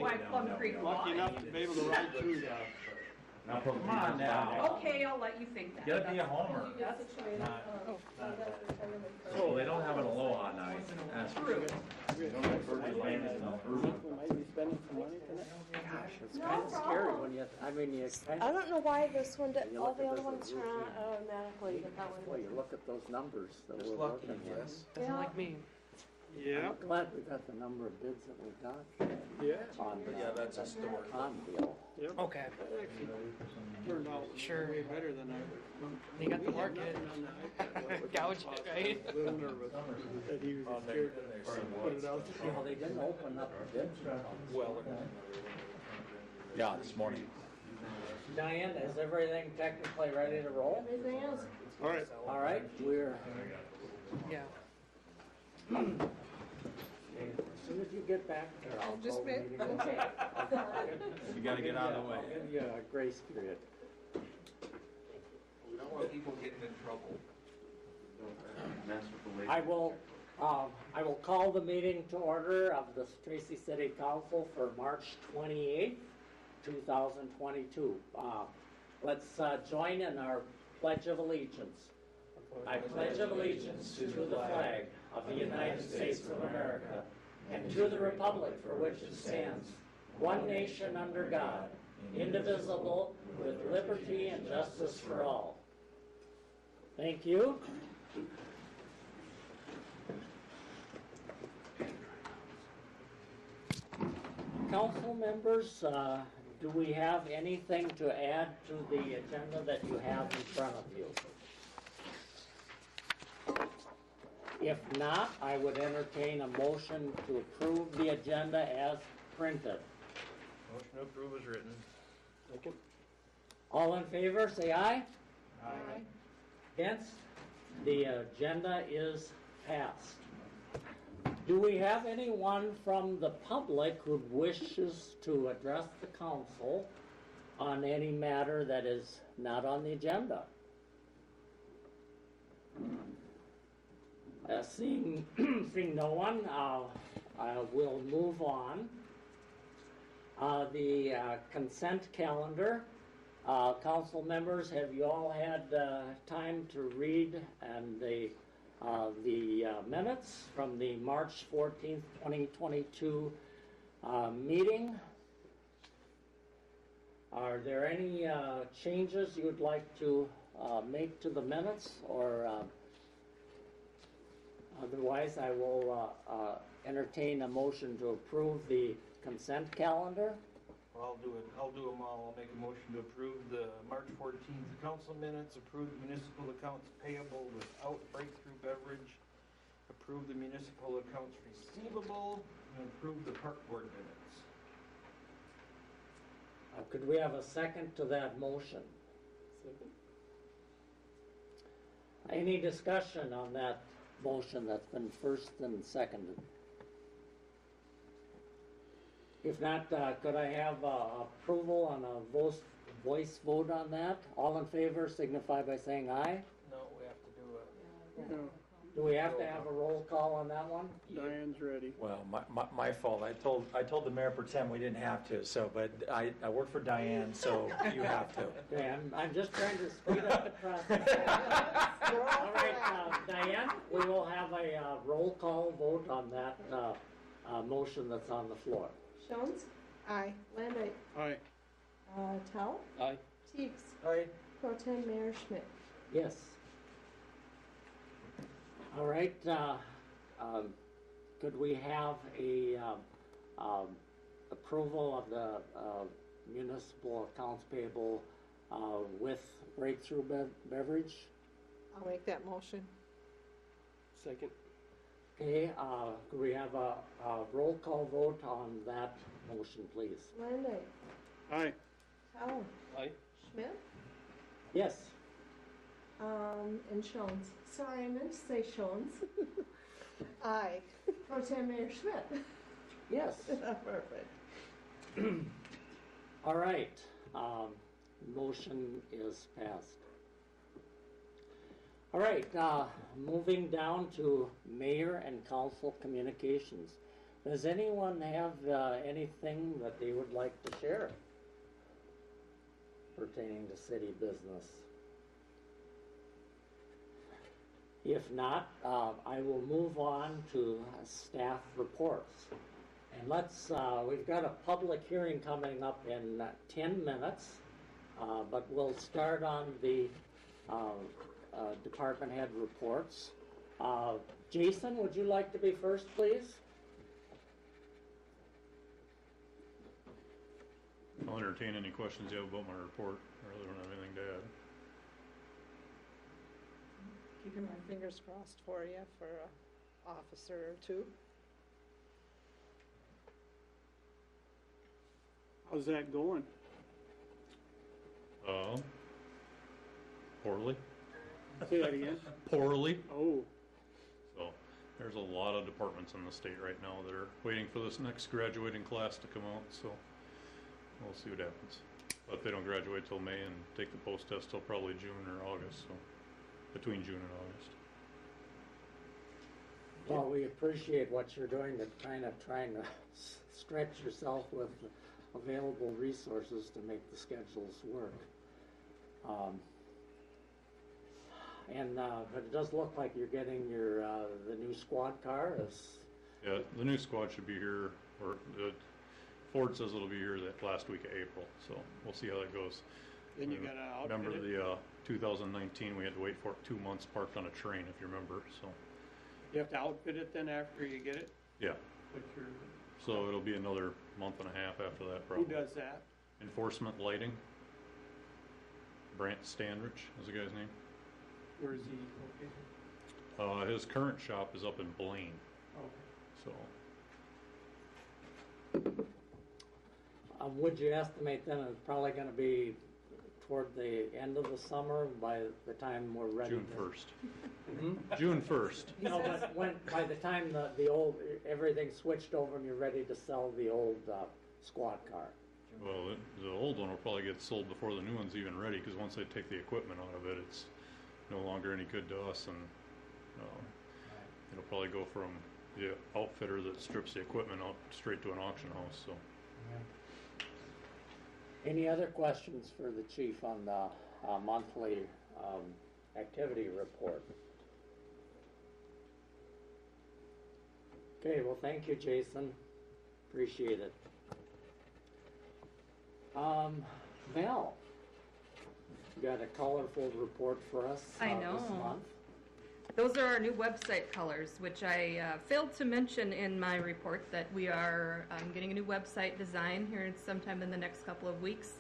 why Plum Creek Lucky enough to be able to ride through that. Come on now. Okay, I'll let you think that. You gotta be a homer. So they don't have an Aloha night. That's True. They don't have Birdie Lane and We might be spending some money tonight. Gosh, it's kind of scary when you, I mean, you kind I of, don't know why this one did, You all look the at other this ones as turn routine. on automatically, but that one boy, you didn't. look at those numbers that Just we're lucky, working with. yes. Yeah. Like me. Yeah, I'm glad we got the number of bids that we got yeah. on the Yeah, that's historic. on deal. Yep. Okay. Turned out Sure. way better than I. They got the We had market. nothing on the iPad. Gouge it, right? A little nervous that he was scared to put it out You know, they didn't open up the bids. Well, Yeah, this morning. Diane, is everything technically ready to roll? Everything is. All right. All right, we're, Yeah. as soon as you get back there, I'll Just call the wait. meeting. You gotta get out of the I'll way. give you a grace period. we don't want people getting in trouble. I will call the meeting to order of the Tracy City Council for March 28th, 2022. Let's join in our Pledge of Allegiance. I pledge allegiance to the flag of the United States of America and to the republic for which it stands, one nation under God, indivisible, with liberty and justice for all. Thank you. Council members, do we have anything to add to the agenda that you have in front of you? If not, I would entertain a motion to approve the agenda as printed. Motion to approve is written. Second. All in favor, say aye. Aye. Against? The agenda is passed. Do we have anyone from the public who wishes to address the council on any matter that is not on the agenda? Seeing no one, I will move on. The consent calendar. Council members, have you all had time to read and the minutes from the March 14th, 2022 meeting? Are there any changes you would like to make to the minutes, or otherwise I will entertain a motion to approve the consent calendar? I'll do it. I'll do them all. I'll make a motion to approve the March 14th council minutes, approve the municipal accounts payable without breakthrough beverage, approve the municipal accounts receivable, and approve the park board minutes. Could we have a second to that motion? Any discussion on that motion that's been first and seconded? If not, could I have approval on a voice vote on that? All in favor signify by saying aye. No, we have to do it. No, Do we have to have a roll call on that one? Diane's ready. Well, my fault. I told the mayor pro tem we didn't have to. So, but I work for Diane, so you have to. Okay, I'm just trying to speed up the process. All right, Diane, we will have a roll call vote on that motion that's on the floor. Jones? Aye. Landay? Aye. Tell? Aye. Teagues? Aye. Pro Tem Mayor Schmidt? Yes. All right, could we have a approval of the municipal accounts payable with breakthrough beverage? I'll make that motion. Second. Okay, could we have a roll call vote on that motion, please? Landay? Aye. Tell? Aye. Schmidt? Yes. And Jones. Sorry, I meant to say Jones. Aye. Pro Tem Mayor Schmidt? Yes. Perfect. All right, motion is passed. All right, moving down to mayor and council communications. Does anyone have anything that they would like to share pertaining to city business? If not, I will move on to staff reports. And we've got a public hearing coming up in 10 minutes, but we'll start on the department head reports. Jason, would you like to be first, please? I'll entertain any questions you have about my report. I really don't have anything to add. Keeping my fingers crossed for you for an officer or two. How's that going? Poorly. Say that again. Poorly. Oh, So there's a lot of departments in the state right now that are waiting for this next graduating class to come out. So we'll see what happens. But if they don't graduate till May and take the post test till probably June or August. So between June and August. Well, we appreciate what you're doing to trying to stretch yourself with available resources to make the schedules work. But it does look like you're getting the new squad car. Yeah, the new squad should be here, or Ford says it'll be here that last week of April. So we'll see how that goes. then you gotta outfit Remember it. the 2019, we had to wait for it 2 months parked on a train, if you remember. So You have to outfit it then after you get it? yeah, Like your, so it'll be another month and a half after that who probably. does that? Enforcement Lighting. Brant Standrich is the guy's name. Where is he located? His current shop is up in Blaine. Okay. So Would you estimate then it's probably going to be toward the end of the summer by the time we're ready? June 1st. June 1st. No, but by the time the old everything switched over and you're ready to sell the old squad car. Well, the old one will probably get sold before the new one's even ready, because once they take the equipment out of it, it's no longer any good to us, and it'll probably go from the outfitter that strips the equipment out straight to an auction house. So Any other questions for the chief on the monthly activity report? Okay, well, thank you, Jason. Appreciate it. Mel, you got a colorful report for us I know. this month. Those are our new website colors, which I failed to mention in my report that we are getting a new website design here sometime in the next couple of weeks.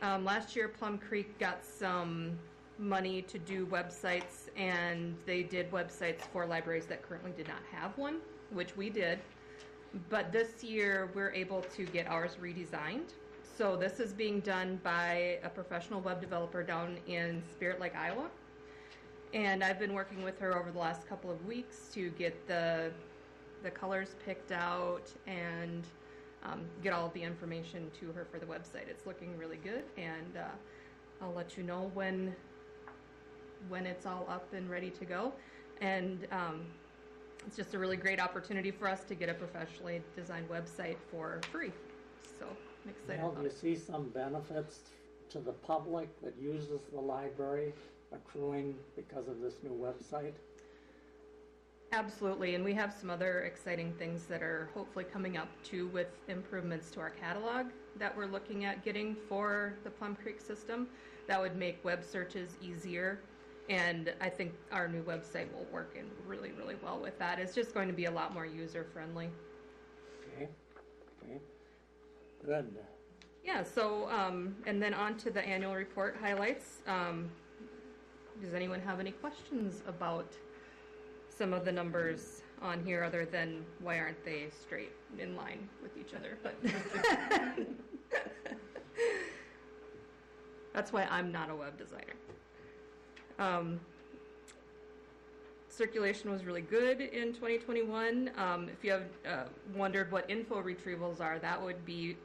Last year, Plum Creek got some money to do websites, and they did websites for libraries that currently did not have one, which we did. But this year, we're able to get ours redesigned. So this is being done by a professional web developer down in Spirit Lake, Iowa. And I've been working with her over the last couple of weeks to get the colors picked out and get all of the information to her for the website. It's looking really good, and I'll let you know when it's all up and ready to go. And it's just a really great opportunity for us to get a professionally designed website for free. So I'm excited Mel, about do you it. see some benefits to the public that uses the library accruing because of this new website? Absolutely, and we have some other exciting things that are hopefully coming up too, with improvements to our catalog that we're looking at getting for the Plum Creek system that would make web searches easier. And I think our new website will work in really, really well with that. It's just going to be a lot more user friendly. Okay, good. Yeah, so, and then on to the annual report highlights. Does anyone have any questions about some of the numbers on here other than why aren't they straight in line with each other? But that's why I'm not a web designer. Circulation was really good in 2021. If you have wondered what info retrievals are, that would be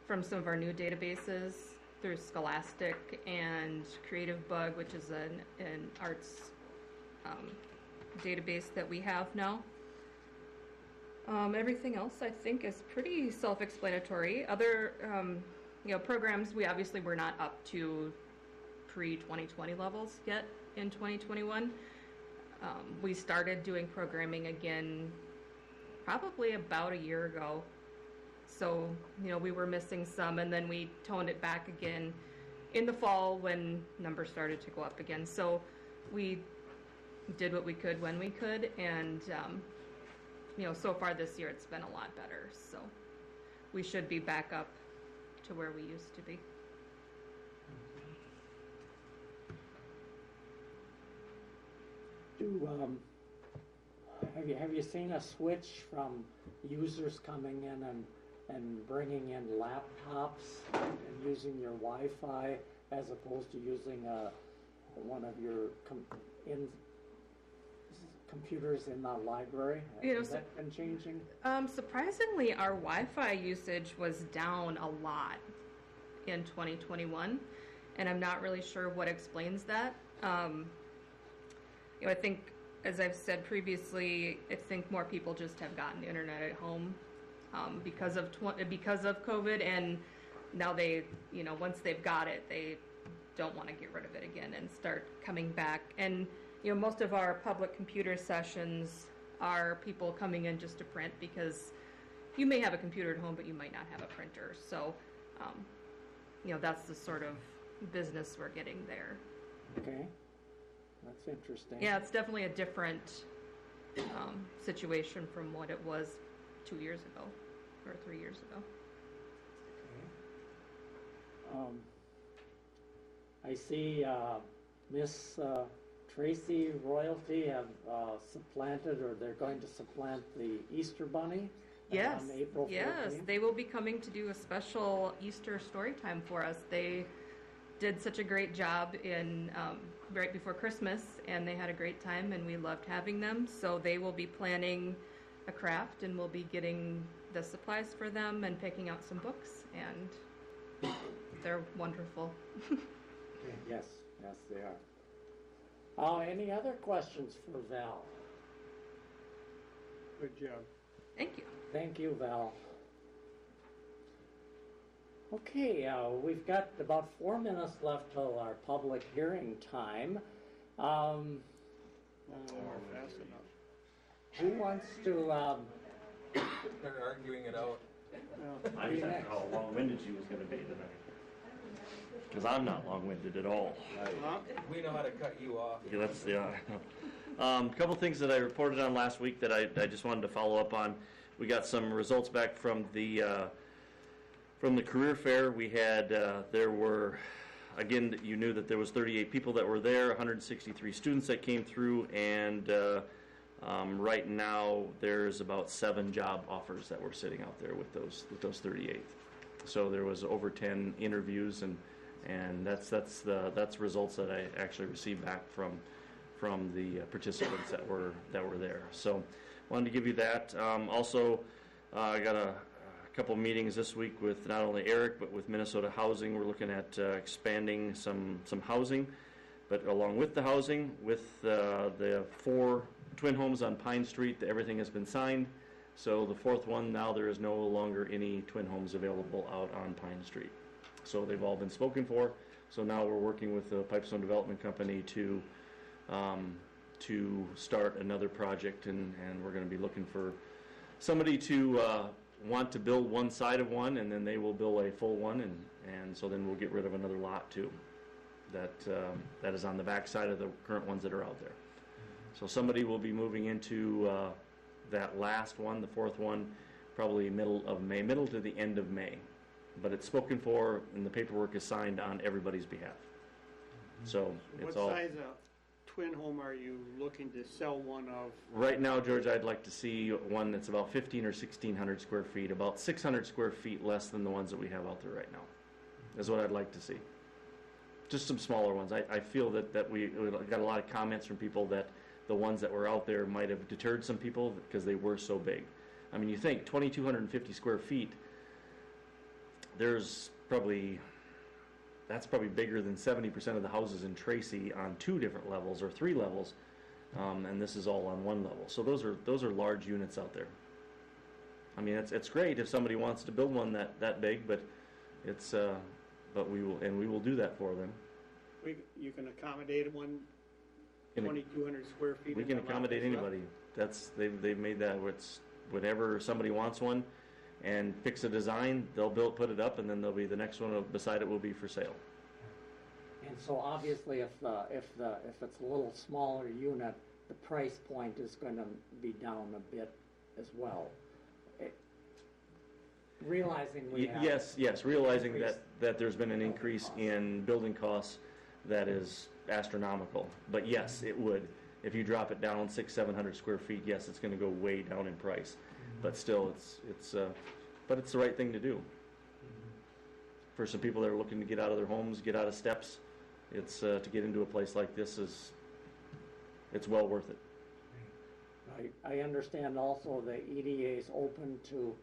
from some of our new databases through Scholastic and Creative Bug, which is an arts database that we have now. Everything else I think is pretty self-explanatory. Other, programs, we obviously were not up to pre-2020 levels yet in 2021. We started doing programming again probably about a year ago. So, we were missing some, and then we toned it back again in the fall when numbers started to go up again. So we did what we could when we could, and so far this year it's been a lot better. So we should be back up to where we used to be. Have you seen a switch from users coming in and bringing in laptops and using your Wi-Fi as opposed to using one of your computers in the library? Has that been changing? Surprisingly, our Wi-Fi usage was down a lot in 2021, and I'm not really sure what explains that. I think, as I've said previously, I think more people just have gotten the internet at home because of COVID, and now they, once they've got it, they don't want to get rid of it again and start coming back. And most of our public computer sessions are people coming in just to print, because you may have a computer at home, but you might not have a printer. So, that's the sort of business we're getting there. Okay. That's interesting. Yeah, it's definitely a different situation from what it was 2 years ago or 3 years ago. Okay. I see Miss Tracy Royalty have supplanted, or they're going to supplant the Easter Bunny. Yes, on April 14th. yes, they will be coming to do a special Easter story time for us. They did such a great job in right before Christmas, and they had a great time, and we loved having them. So they will be planning a craft, and we'll be getting the supplies for them and picking out some books, and they're wonderful. Yes, they are. Any other questions for Val? Good job. Thank you. Thank you, Val. Okay, we've got about 4 minutes left till our public hearing time. Fast enough. Who wants to, They're arguing it out. I didn't know how long-winded she was going to be tonight. Because I'm not long-winded at all. We know how to cut you off. Yeah, that's, yeah. A couple things that I reported on last week that I just wanted to follow up on. We got some results back from the career fair. We had, there were, again, you knew that there was 38 people that were there, 163 students that came through, and right now there's about 7 job offers that were sitting out there with those 38. So there was over 10 interviews, and that's results that I actually received back from the participants that were there. So wanted to give you that. Also, I got a couple meetings this week with not only Eric but with Minnesota Housing. We're looking at expanding some housing, but along with the housing, with the 4 twin homes on Pine Street, everything has been signed. So the 4th one, now there is no longer any twin homes available out on Pine Street. So they've all been spoken for. So now we're working with the Pipestone Development Company to start another project, and we're going to be looking for somebody to want to build one side of one, and then they will build a full one, and so then we'll get rid of another lot too that is on the back side of the current ones that are out there. So somebody will be moving into that last one, the 4th one, probably middle of May, middle to the end of May. But it's spoken for, and the paperwork is signed on everybody's behalf. So it's all. What size of twin home are you looking to sell one of? Right now, George, I'd like to see one that's about 1,500 or 1,600 square feet, about 600 square feet less than the ones that we have out there right now. Is what I'd like to see. Just some smaller ones. I feel that we got a lot of comments from people that the ones that were out there might have deterred some people because they were so big. I mean, you think 2,250 square feet, that's probably bigger than 70% of the houses in Tracy on 2 different levels or 3 levels, and this is all on 1 level. So those are large units out there. I mean, it's great if somebody wants to build one that big, but it's, but we will do that for them. You can accommodate one Can- 2,200 square feet. We in can the lot accommodate as well? anybody. They've made that where it's whenever somebody wants one and picks a design, they'll put it up, and then there'll be the next one beside it will be for sale. And so obviously, if it's a little smaller unit, the price point is going to be down a bit as well. Realizing we have Yes, realizing increased that there's been an building increase costs. in building costs that is astronomical. But yes, it would. If you drop it down 600-700 square feet, yes, it's going to go way down in price. But still, but it's the right thing to do. For some people that are looking to get out of their homes, get out of steps, it's to get into a place like this it's well worth it. I understand also the EDA is open to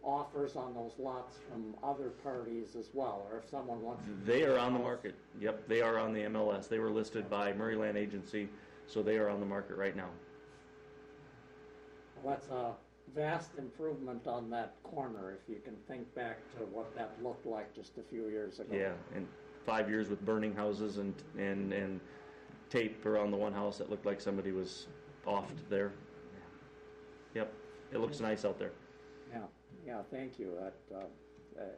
offers on those lots from other parties as well, or if someone wants to. They are on the market. Yep, they are on the MLS. They were listed by Murray Land Agency, so they are on the market right now. Well, that's a vast improvement on that corner, if you can think back to what that looked like just a few years ago. Yeah, and 5 years with burning houses and tape around the one house that looked like somebody was offed there. Yep, it looks nice out there. Yeah, thank you.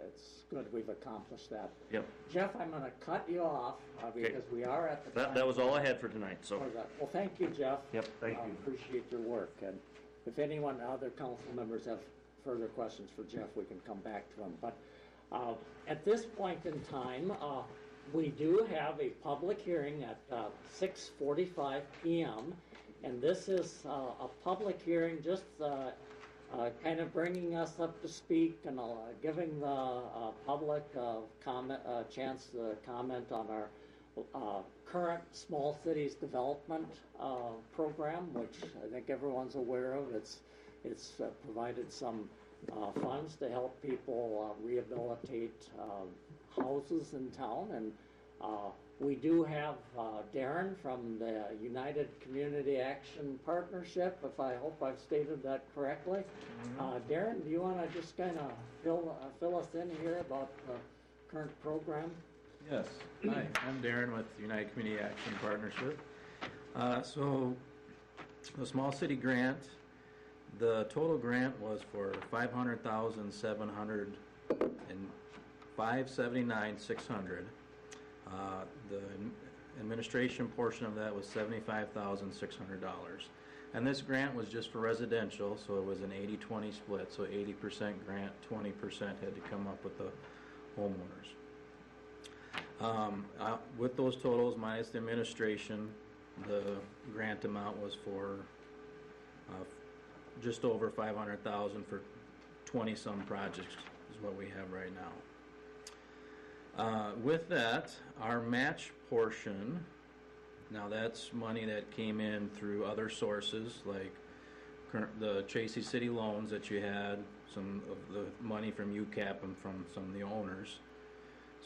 It's good we've accomplished that. Yep. Jeff, I'm going to cut you off because we are at the time. That was all I had for tonight. So. for that. Well, thank you, Jeff. Yep, thank you. Appreciate your work. And if other council members have further questions for Jeff, we can come back to them. But at this point in time, we do have a public hearing at 6:45 p.m. And this is a public hearing just kind of bringing us up to speak and giving the public a chance to comment on our current small cities development program, which I think everyone's aware of. It's provided some funds to help people rehabilitate houses in town, and we do have Darren from the United Community Action Partnership, I hope I've stated that correctly. Darren, do you want to just kind of fill us in here about the current program? Yes. Hi, I'm Darren with United Community Action Partnership. So the small city grant, the total grant was for $500,700 and $579,600. The administration portion of that was $75,600. And this grant was just for residential, so it was an 80-20 split, so 80% grant, 20% had to come up with the homeowners. With those totals minus the administration, the grant amount was for just over $500,000 for 20-some projects is what we have right now. With that, our match portion, now that's money that came in through other sources like the Tracy City loans that you had, some of the money from UCAP and from some of the owners.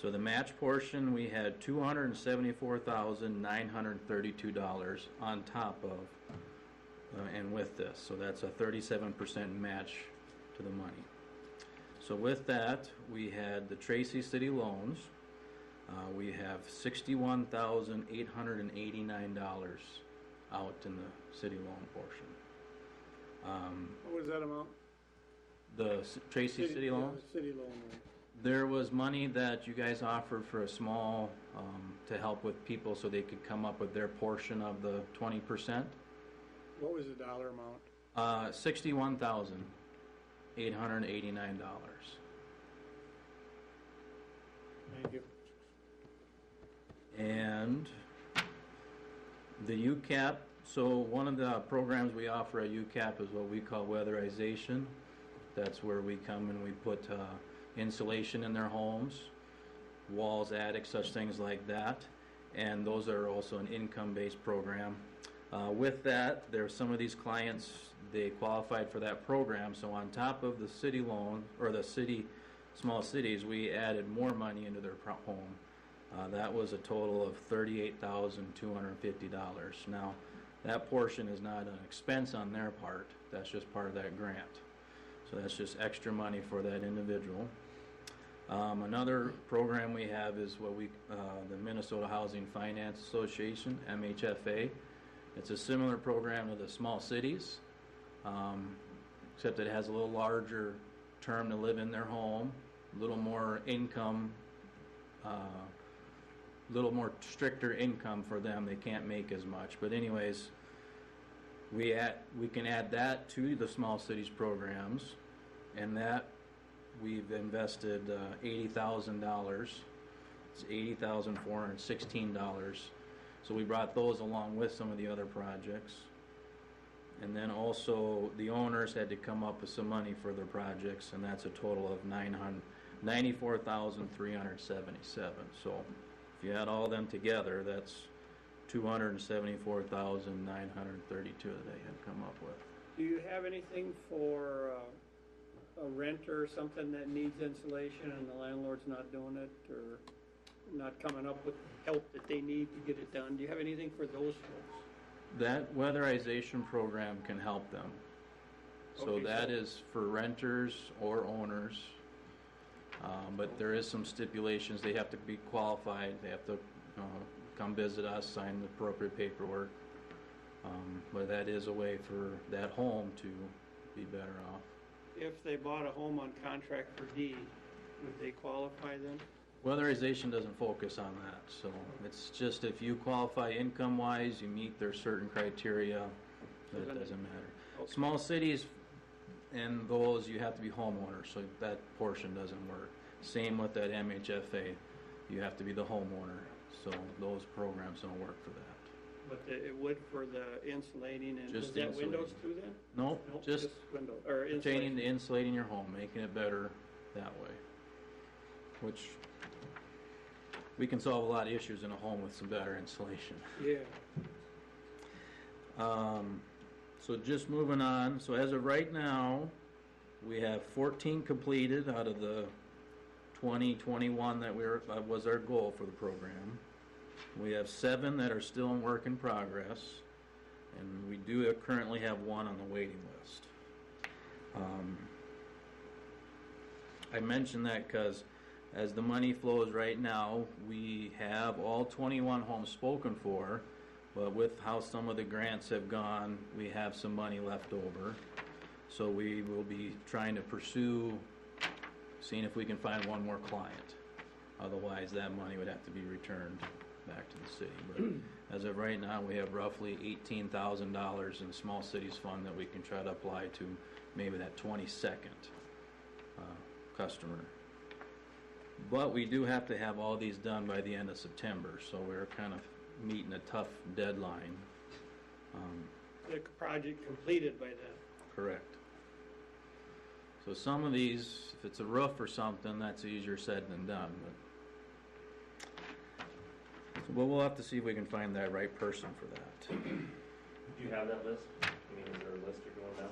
So the match portion, we had $274,932 on top of, and with this. So that's a 37% match to the money. So with that, we had the Tracy City loans. We have $61,889 out in the city loan portion. What was that amount? The Tracy City loans? Yeah, the city loan. Right. There was money that you guys offered for a small, to help with people so they could come up with their portion of the 20%. What was the dollar amount? $61,889. Thank you. And the UCAP, so one of the programs we offer at UCAP is what we call weatherization. That's where we come and we put insulation in their homes, walls, attics, such things like that. And those are also an income-based program. With that, there are some of these clients, they qualified for that program. So on top of the city loan, or the city, small cities, we added more money into their home. That was a total of $38,250. Now, that portion is not an expense on their part. That's just part of that grant. So So that's just extra money for that individual. Another program we have is what the Minnesota Housing Finance Association, MHFA. It's a similar program to the small cities, except it has a little larger term to live in their home, a little more income, little more stricter income for them. They can't make as much. But anyways, we can add that to the small cities programs, and that we've invested $80,000. It's $80,416. So we brought those along with some of the other projects. And then also the owners had to come up with some money for their projects, and that's a total of $94,377. So if you add all them together, that's $274,932 that they had come up with. Do you have anything for a renter or something that needs insulation and the landlord's not doing it or not coming up with help that they need to get it done? Do you have anything for those folks? That weatherization program can help them. So Okay, that so- is for renters or owners. But there is some stipulations. They have to be qualified. They have to come visit us, sign the appropriate paperwork. But that is a way for that home to be better off. If they bought a home on contract for deed, would they qualify then? Weatherization doesn't focus on that, so it's just if you qualify income-wise, you meet their certain criteria, So that then- doesn't matter. Okay. Small cities and those, you have to be homeowners, so that portion doesn't work. Same with that MHFA, you have to be the homeowner, so those programs don't work for that. But it would for the insulating and, is Just that insulating. windows too then? Nope, just window, or pertaining insulation. to insulating your home, making it better that way. Which, we can solve a lot of issues in a home with some better insulation. Yeah. So just moving on, so as of right now, we have 14 completed out of the 2021 that was our goal for the program. We have 7 that are still in work in progress, and we do currently have 1 on the waiting list. I mentioned that because as the money flows right now, we have all 21 homes spoken for, but with how some of the grants have gone, we have some money left over. So we will be trying to pursue seeing if we can find one more client. Otherwise, that money would have to be returned back to the city. But as of right now, we have roughly $18,000 in the Small Cities Fund that we can try to apply to maybe that 22nd customer. But we do have to have all these done by the end of September, so we're kind of meeting a tough deadline. The project completed by then. Correct. So some of these, if it's a roof or something, that's easier said than done. But we'll have to see if we can find that right person for that. Do you have that list? I mean, is there a list you're going down?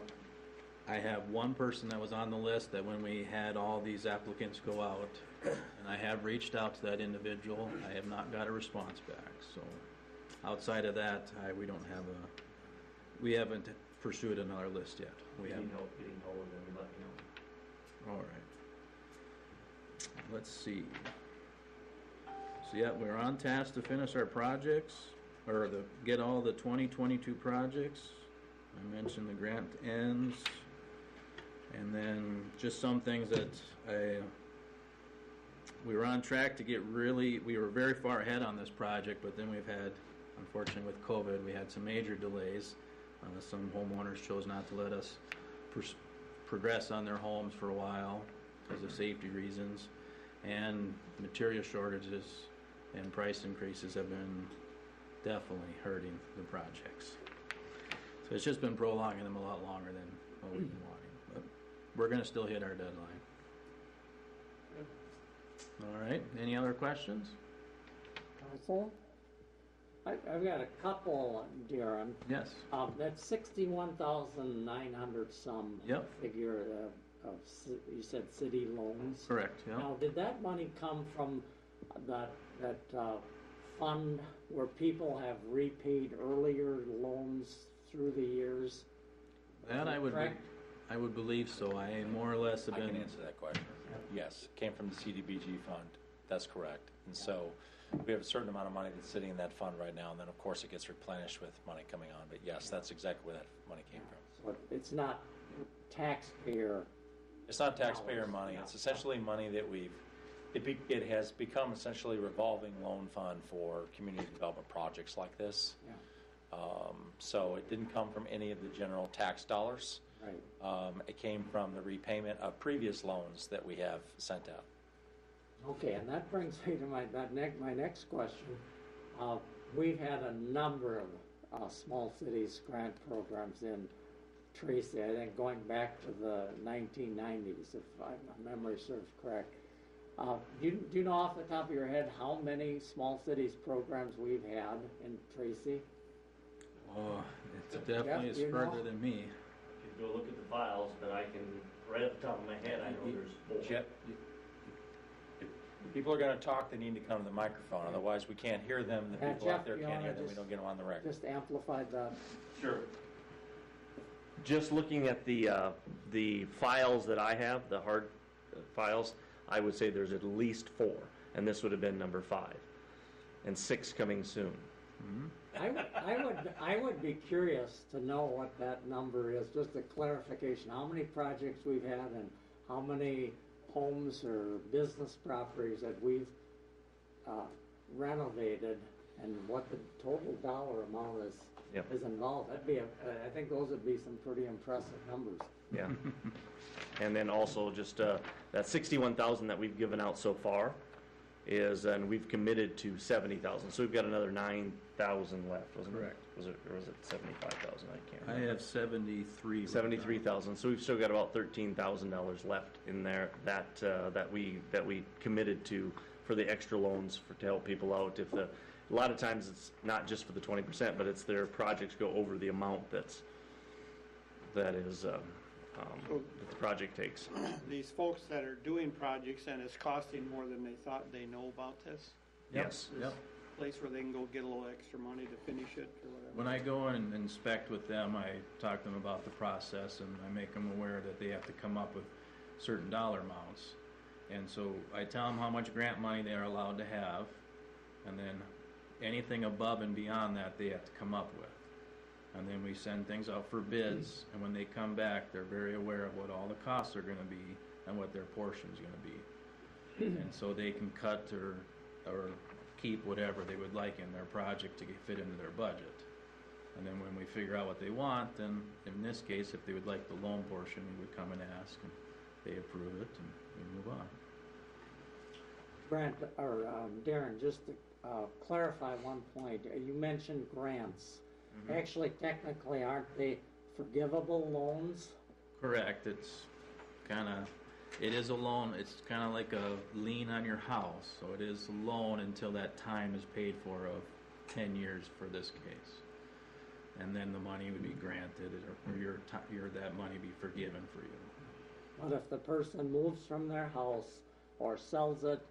I have one person that was on the list that when we had all these applicants go out, and I have reached out to that individual, I have not got a response back. So outside of that, we haven't pursued another list yet. We haven't. Help getting hold of them, let me know. All right. Let's see. So yeah, we're on task to finish our projects, or get all the 2022 projects. I mentioned the grant ends, and then just some things that we were on track to we were very far ahead on this project, but then we've had, unfortunately with COVID, we had some major delays. Some homeowners chose not to let us progress on their homes for a while because of safety reasons, and material shortages and price increases have been definitely hurting the projects. So it's just been prolonging them a lot longer than what we've been wanting, but we're going to still hit our deadline. All right, any other questions? Council? I've got a couple, Darren. Yes. That's 61,900 some Yep. figure you said city loans. Correct, yeah. Now, did that money come from that fund where people have repaid earlier loans through the years? That I would be, Correct? I would believe so. I more or less have I can been, answer that question. Yes, it came from the CDBG fund. That's correct. And so we have a certain amount of money that's sitting in that fund right now, and then of course it gets replenished with money coming on. But yes, that's exactly where that money came from. So it's not taxpayer. It's not taxpayer money. It's essentially money that it has become essentially a revolving loan fund for community development projects like this. Yeah. So it didn't come from any of the general tax dollars. Right. It came from the repayment of previous loans that we have sent out. Okay, and that brings me to my next question. We've had a number of small cities grant programs in Tracy, I think going back to the 1990s, if my memory serves correct. Do you know off the top of your head how many small cities programs we've had in Tracy? oh, it's definitely is you know? further than me. If you go look at the files, but I can, right off the top of my head, I know there's 4. Jet, if people are going to talk, they need to come to the microphone. Otherwise, we can't hear them. The people Jeff, out there you can't wanna hear them. We just- don't get them on the record. Just amplify the. Sure. Just looking at the files that I have, the hard files, I would say there's at least 4, and this would have been number 5, and 6 coming soon. I would be curious to know what that number is, just a clarification, how many projects we've had and how many homes or business properties that we've renovated and what the total dollar amount Yep. is involved. I think those would be some pretty impressive numbers. Yeah. And then also just that 61,000 that we've given out so far is, and we've committed to 70,000. So we've got another 9,000 left, wasn't Correct. it? Was it, or was it 75,000? I can't I remember. have 73. 73,000. So we've still got about $13,000 left in there that we committed to for the extra loans to help people out. A lot of times it's not just for the 20%, but it's their projects go over the amount that the project takes. These folks that are doing projects and it's costing more than they thought, they know about this? Yes. Yep. Place where they can go get a little extra money to finish it or whatever? When I go and inspect with them, I talk to them about the process and I make them aware that they have to come up with certain dollar amounts. And so I tell them how much grant money they are allowed to have, and then anything above and beyond that they have to come up with. And then we send things out for bids, and when they come back, they're very aware of what all the costs are going to be and what their portion is going to be. And so they can cut or keep whatever they would like in their project to fit into their budget. And then when we figure out what they want, then in this case, if they would like the loan portion, we would come and ask, and they approve it, and we move on. Brent, or Darren, just to clarify one point, you mentioned grants. Mm-hmm. Actually, technically, aren't they forgivable loans? Correct. It is a loan. It's kind of like a lien on your house. So it is a loan until that time is paid for of 10 years for this case. And then the money would be granted, or that money be forgiven for you. But if the person moves from their house or sells it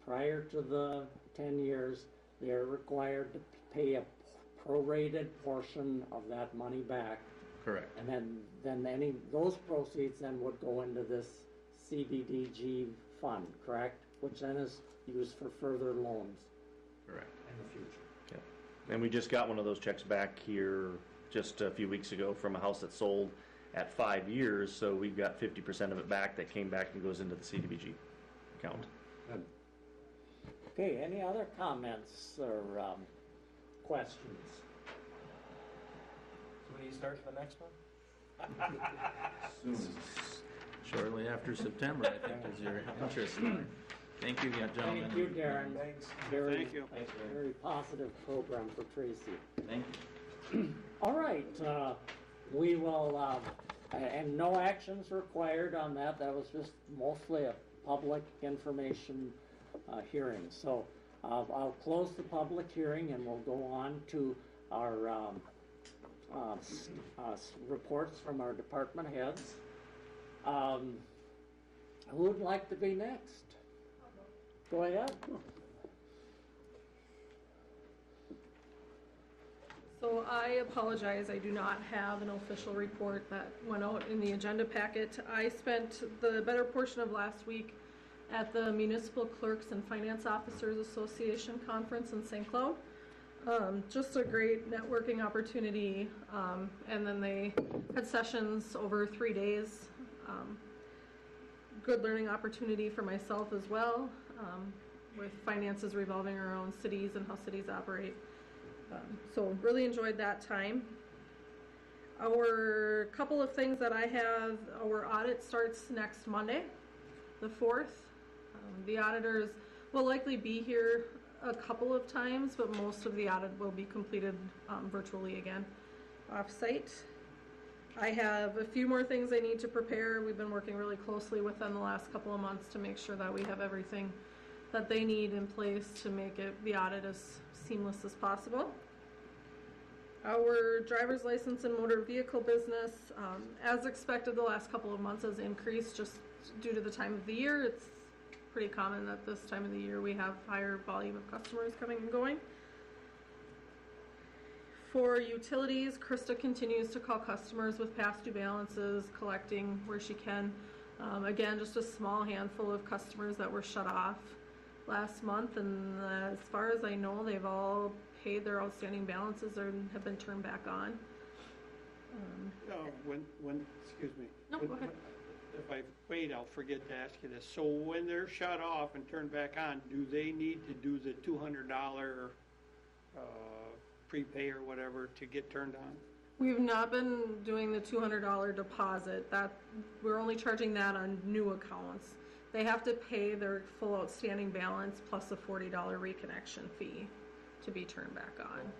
prior to the 10 years, they're required to pay a prorated portion of that money back. Correct. And then those proceeds then would go into this CDBG fund, correct? Which then is used for further loans Correct. in the future. And we just got one of those checks back here just a few weeks ago from a house that sold at 5 years, so we've got 50% of it back that came back and goes into the CDBG account. Good. Okay, any other comments or questions? So when do you start the next one? Shortly after September, I think, is your interest. Thank you, gentlemen. Thank you, Darren. Thanks. Thank you. Very positive program for Tracy. Thank you. All right, we will, and no actions required on that. That was just mostly a public information hearing. So I'll close the public hearing and we'll go on to our reports from our department heads. Who would like to be next? Go ahead. So I apologize, I do not have an official report that went out in the agenda packet. I spent the better portion of last week at the Municipal Clerks and Finance Officers Association Conference in St. Cloud. Just a great networking opportunity, and then they had sessions over 3 days. Good learning opportunity for myself as well, with finances revolving around cities and how cities operate. So really enjoyed that time. Our couple of things that I have, our audit starts next Monday, the 4th. The auditors will likely be here a couple of times, but most of the audit will be completed virtually again, off-site. I have a few more things I need to prepare. We've been working really closely with them the last couple of months to make sure that we have everything that they need in place to make the audit as seamless as possible. Our driver's license and motor vehicle business, as expected, the last couple of months has increased just due to the time of the year. It's pretty common that this time of the year we have higher volume of customers coming and going. For utilities, Krista continues to call customers with past due balances, collecting where she can. Again, just a small handful of customers that were shut off last month, and as far as I know, they've all paid their outstanding balances or have been turned back on. Excuse me. No, go ahead. If I wait, I'll forget to ask you this. So when they're shut off and turned back on, do they need to do the $200 prepay or whatever to get turned on? We've not been doing the $200 deposit. That we're only charging that on new accounts. They have to pay their full outstanding balance plus a $40 reconnection fee to be turned back on.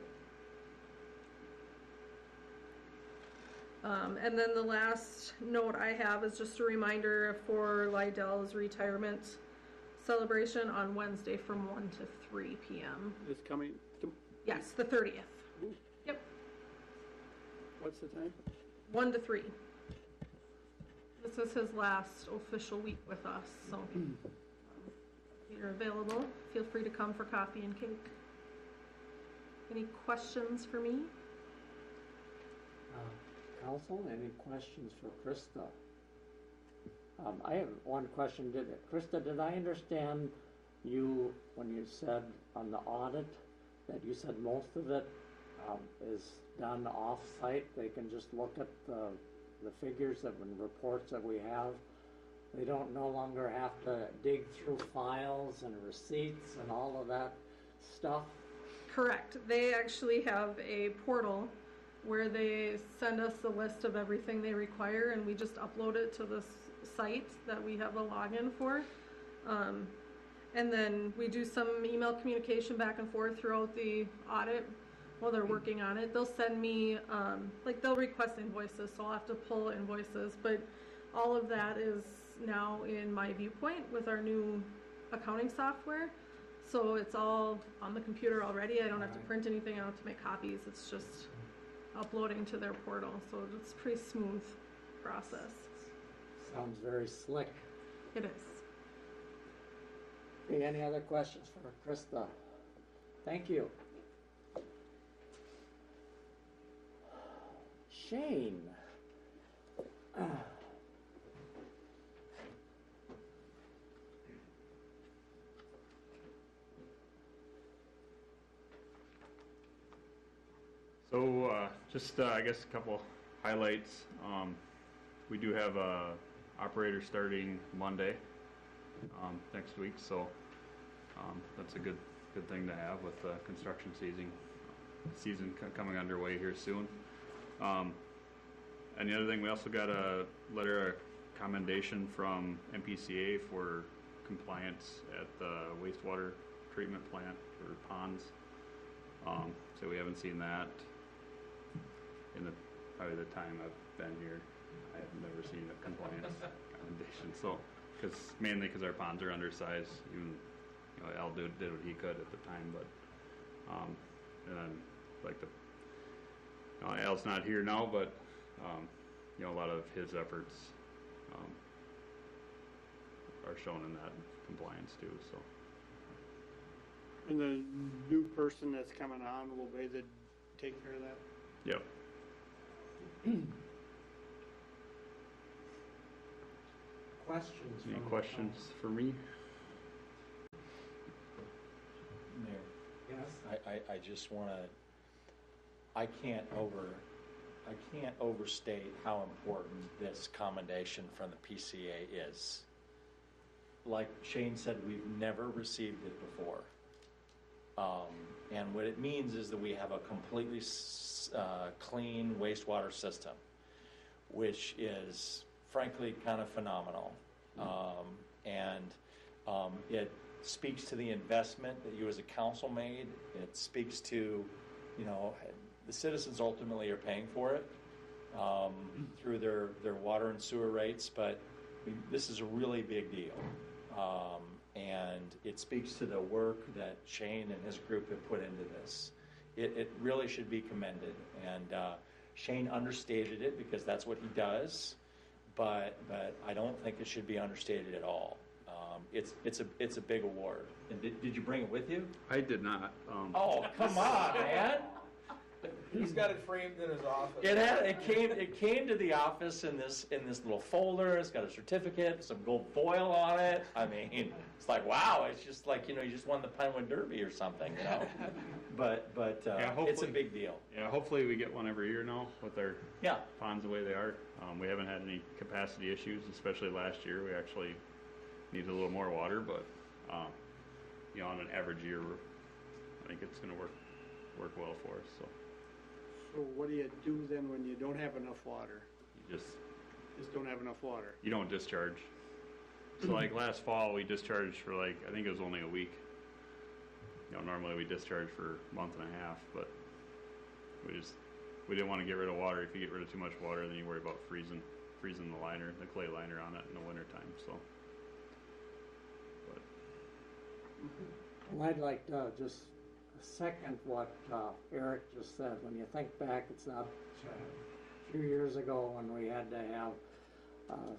And then the last note I have is just a reminder for Lydell's retirement celebration on Wednesday from 1 to 3 p.m. This coming, Yes, the 30th. Yep, what's the time? 1 to 3. This is his last official week with us, so if you're available, feel free to come for coffee and cake. Any questions for me? Council, any questions for Krista? I have one question. Krista, did I understand you when you said on the audit that you said most of it is done off-site? They can just look at the figures and reports that we have. They don't no longer have to dig through files and receipts and all of that stuff? Correct. They actually have a portal where they send us the list of everything they require, and we just upload it to this site that we have a login for. And then we do some email communication back and forth throughout the audit while they're working on it. They'll send me, they'll request invoices, so I'll have to pull invoices, but all of that is now in my viewpoint with our new accounting software. So it's all on the computer already. I don't have to print anything, I don't have to make copies. It's just uploading to their portal. So it's a pretty smooth process. Sounds very slick. It is. Okay, any other questions for Krista? Thank you. Shane. So just I guess a couple highlights. We do have a operator starting Monday next week, so that's a good thing to have with the construction season coming underway here soon. And the other thing, we also got a letter of commendation from MPCA for compliance at the wastewater treatment plant for ponds. So we haven't seen that in probably the time I've been here. I have never seen a compliance commendation. So, mainly because our ponds are undersized. Even Al did what he could at the time, but and then like Al's not here now, but a lot of his efforts are shown in that compliance too. So. And the new person that's coming on will be the take care of that? Yep. Questions? Any from the questions for me? Mayor, council? Yes? I just want to, I can't overstate how important this commendation from the PCA is. Like Shane said, we've never received it before. And what it means is that we have a completely clean wastewater system, which is frankly kind of phenomenal. It speaks to the investment that you as a council made. It speaks to, you know, the citizens ultimately are paying for it through their water and sewer rates, but I mean, this is a really big deal. And it speaks to the work that Shane and his group have put into this. It really should be commended. And Shane understated it because that's what he does, but I don't think it should be understated at all. It's a big award. And did you bring it with you? I did not. Oh, come on, man! He's got it framed in his office. It came to the office in this little folder. It's got a certificate, some gold foil on it. I mean, it's like, wow! It's just like, you know, you just won the Pinewood Derby or something, you know. But it's a big deal. Yeah, hopefully we get one every year now with our ponds the way they are. We haven't had any capacity issues, especially last year. We actually needed a little more water, but you know, on an average year, I think it's going to work well for us. So what do you do then when you don't have enough water? you Just don't have enough water. you don't discharge. So like last fall, we discharged for like, I think it was only a week. You know, normally we discharge for a month and a half, but we didn't want to get rid of water. If you get rid of too much water, then you worry about freezing the liner, the clay liner on it in the wintertime. So, but Well, I'd like to just second what Eric just said. When you think back, it's not a few years ago when we had to have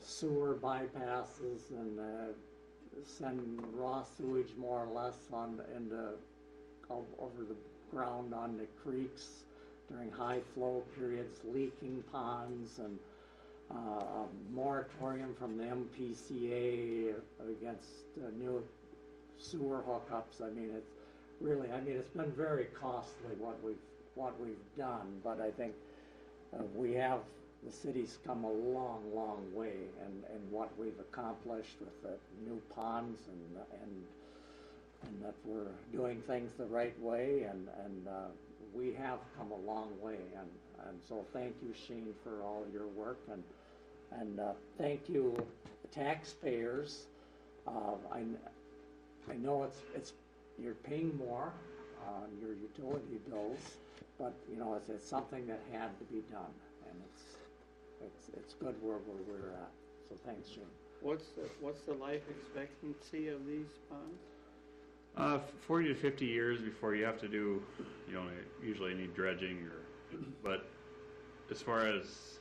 sewer bypasses and send raw sewage more or less over the ground on the creeks during high flow periods, leaking ponds, and a moratorium from the MPCA against new sewer hookups. I mean, it's been very costly what we've done, but I think the city's come a long, long way in what we've accomplished with the new ponds and that we're doing things the right way, and we have come a long way, and so thank you, Shane, for all your work, and thank you, taxpayers. I know it's you're paying more on your utility bills, but you know it's something that had to be done, and it's good where we're at. So thanks, Shane. What's the life expectancy of these ponds? 40 to 50 years before you have to do, you know, usually need dredging but as far as,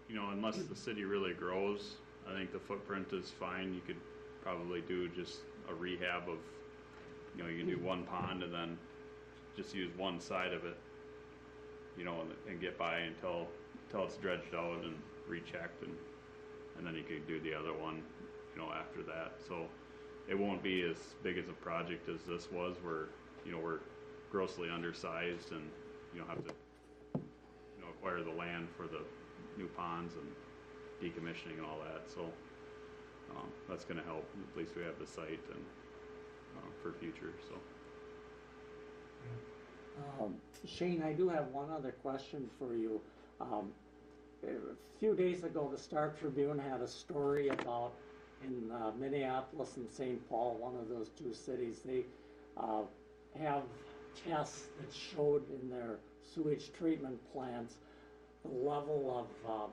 you know, unless the city really grows, I think the footprint is fine. You could probably do just a rehab of, you know, you can do one pond and then just use one side of it, you know, and get by until it's dredged out and rechecked, and then you could do the other one, you know, after that. So it won't be as big as a project as this was, where, you know, we're grossly undersized and, you know, have to, you know, acquire the land for the new ponds and decommissioning and all that. So that's going to help. At least we have the site and for future. So Shane, I do have one other question for you. A few days ago, the Star Tribune had a story about in Minneapolis and St. Paul, one of those two cities. They have tests that showed in their sewage treatment plants the level of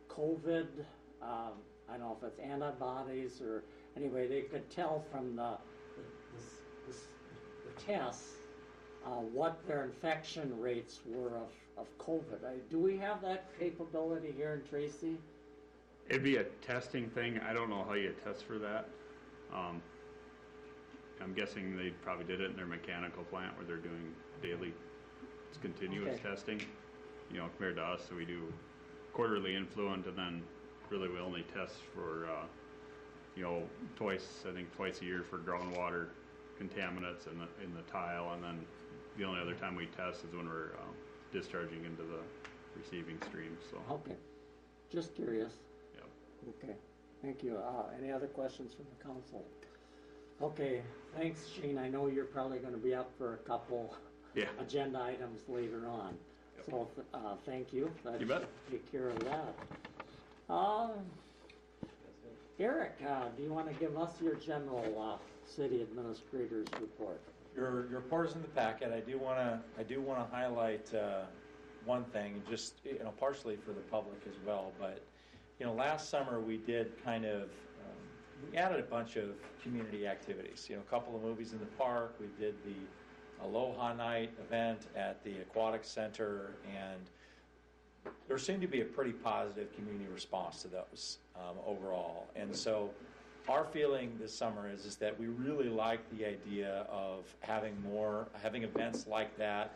COVID. I don't know if it's antibodies or anyway, they could tell from the tests what their infection rates were of COVID. Do we have that capability here in Tracy? it'd be a testing thing. I don't know how you test for that. I'm guessing they probably did it in their mechanical plant where they're doing daily it's continuous Okay. testing, compared to us. So we do quarterly influent, and then really we only test for, twice a year for groundwater contaminants in the tile, and then the only other time we test is when we're discharging into the receiving stream. So Okay, just curious. Yep. Okay, thank you. Any other questions from the council? Okay, thanks, Shane. I know you're probably gonna be up for a couple agenda items later on. Yep. So, thank you. That You bet. should take care of that. Eric, do you wanna give us your general, city administrator's report? Your report is in the packet. I do want to highlight one thing, just partially for the public as well. But last summer we did we added a bunch of community activities. A couple of movies in the park. We did the Aloha Night event at the Aquatic Center, and there seemed to be a pretty positive community response to those overall. And so our feeling this summer is that we really like the idea of having events like that,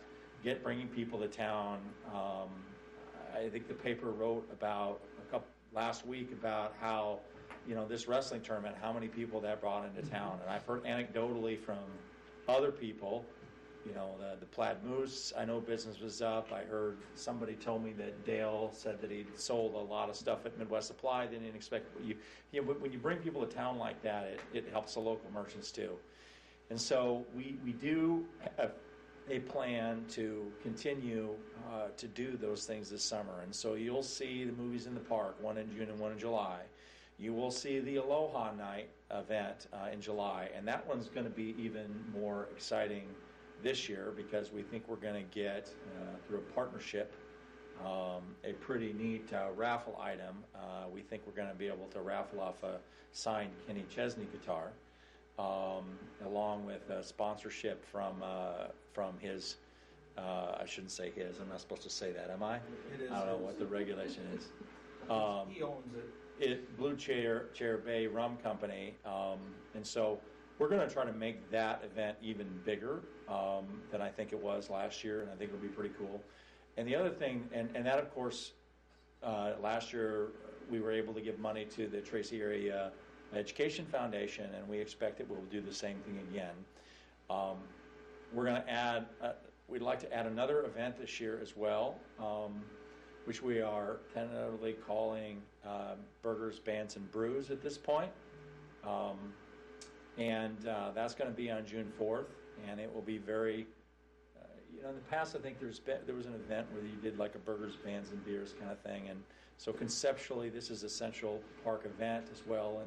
bringing people to town. I think the paper wrote about last week about how this wrestling tournament, how many people that brought into town, and I've heard anecdotally from other people. The Plaid Moose, I know business was up. I heard somebody told me that Dale said that he'd sold a lot of stuff at Midwest Supply. They didn't expect when you bring people to town like that, it helps the local merchants too. And so we do have a plan to continue to do those things this summer. And so you'll see the movies in the park, one in June and one in July. You will see the Aloha Night event in July, and that one's going to be even more exciting this year because we think we're going to get, through a partnership, a pretty neat raffle item. We think we're going to be able to raffle off a signed Kenny Chesney guitar, along with a sponsorship from his, I shouldn't say his, I'm not supposed to say that, am I? It is I don't know his. what the regulation is. He owns it. Blue Chair Bay Rum Company, and so we're going to try to make that event even bigger than I think it was last year, and I think it'll be pretty cool. And the other thing, and that of course, last year we were able to give money to the Tracy Area Education Foundation, and we expect that we'll do the same thing again. We're going to add, we'd like to add another event this year as well, which we are tentatively calling Burgers, Bands, and Brews at this point. And that's going to be on June 4th, and it will be very, in the past I think there was an event where you did like a burgers, bands, and beers kind of thing, and so conceptually this is a Central Park event as well,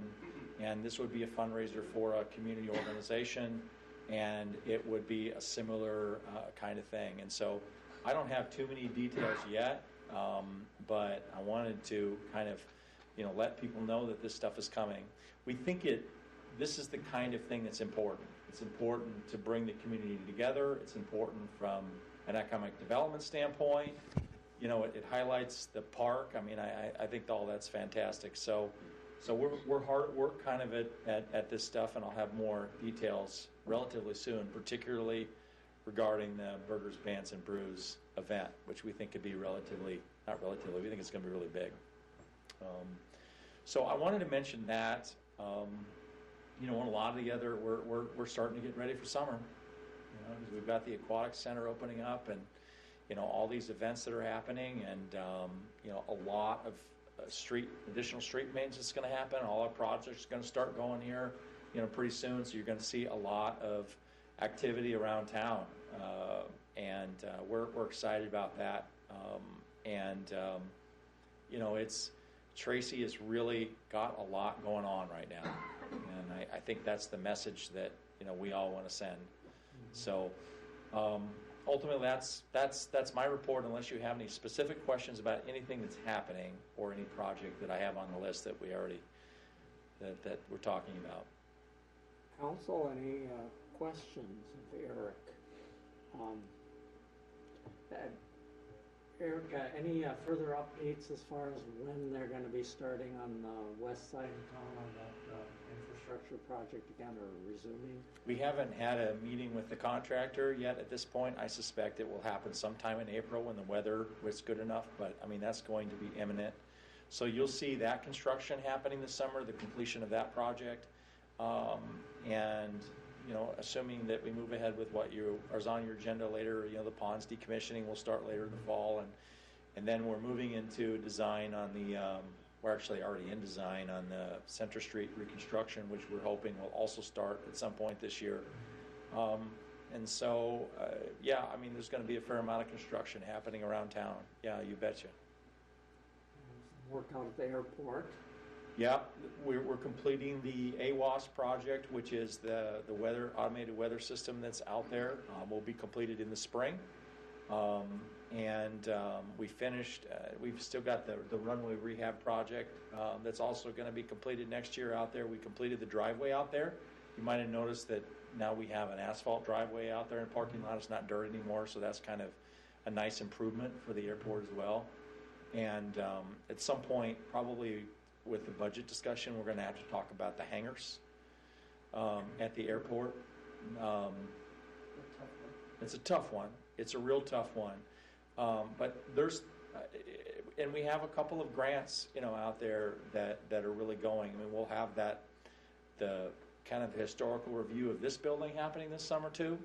and this would be a fundraiser for a community organization, and it would be a similar kind of thing. And so I don't have too many details yet, but I wanted to kind of, let people know that this stuff is coming. We think this is the kind of thing that's important. It's important to bring the community together. It's important from an economic development standpoint. It highlights the park. I mean, I think all that's fantastic. So we're hard at work kind of at this stuff, and I'll have more details relatively soon, particularly regarding the Burgers, Bands, and Brews event, which we think could be we think it's going to be really big. So I wanted to mention that. A lot of the other, we're starting to get ready for summer. Because we've got the Aquatic Center opening up, and all these events that are happening, and a lot of additional street maintenance that's going to happen. All our projects are going to start going here, pretty soon. So you're going to see a lot of activity around town, and we're excited about that. Tracy has really got a lot going on right now, and I think that's the message that we all want to send. So ultimately, that's my report. Unless you have any specific questions about anything that's happening or any project that I have on the list that we already that we're talking about. Council, any questions of Eric? Eric, any further updates as far as when they're going to be starting on the west side of town on that infrastructure infrastructure project again, or resuming? We haven't had a meeting with the contractor yet at this point. I suspect it will happen sometime in April when the weather was good enough, but I mean, that's going to be imminent. So you'll see that construction happening this summer, the completion of that project. And, you know, assuming that we move ahead with what is on your agenda later, you know, the ponds decommissioning will start later in the fall. And then we're moving into design on the, we're actually already in design on the Center Street reconstruction, which we're hoping will also start at some point this year. And so, yeah, I mean, there's going to be a fair amount of construction happening around town. Yeah, you betcha. Work out at the airport. Yeah, we're completing the AWAS project, which is the automated weather system that's out there. Will be completed in the spring. We finished, we've still got the runway rehab project that's also going to be completed next year out there. We completed the driveway out there. You might have noticed that now we have an asphalt driveway out there in the parking lot. It's not dirt anymore, so that's kind of a nice improvement for the airport as well. And at some point, probably with the budget discussion, we're going to have to talk about the hangars at the airport. It's a tough one. It's a real tough one. But there's, and we have a couple of grants, you know, out there that are really going. I mean, we'll have the kind of historical review of this building happening this summer too.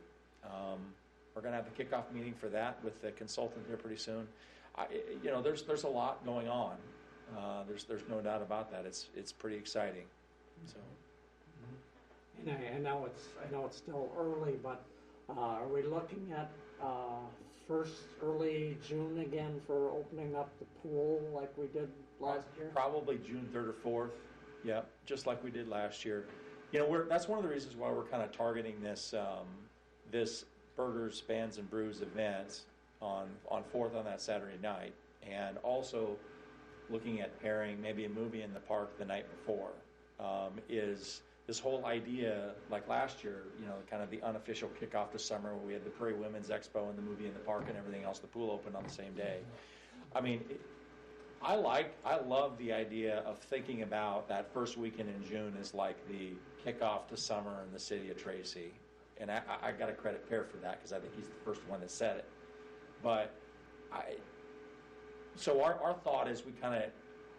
We're going to have the kickoff meeting for that with the consultant here pretty soon. You know, there's a lot going on. There's no doubt about that. It's pretty exciting. So. And I know it's still early, but are we looking at early June again for opening up the pool like we did last year? Probably June 3rd or 4th. Yeah, just like we did last year. You know, that's one of the reasons why we're kind of targeting this this Burgers, Bands, and Brews event on 4th on that Saturday night, and also looking at pairing maybe a movie in the park the night before. Is this whole idea, like last year, you know, kind of the unofficial kickoff to summer where we had the Prairie Women's Expo and the movie in the park and everything else, the pool opened on the same day. I mean, I love the idea of thinking about that first weekend in June as like the kickoff to summer in the city of Tracy. And I got to credit Pear for that because I think he's the first one that said it. But so our thought is we kind of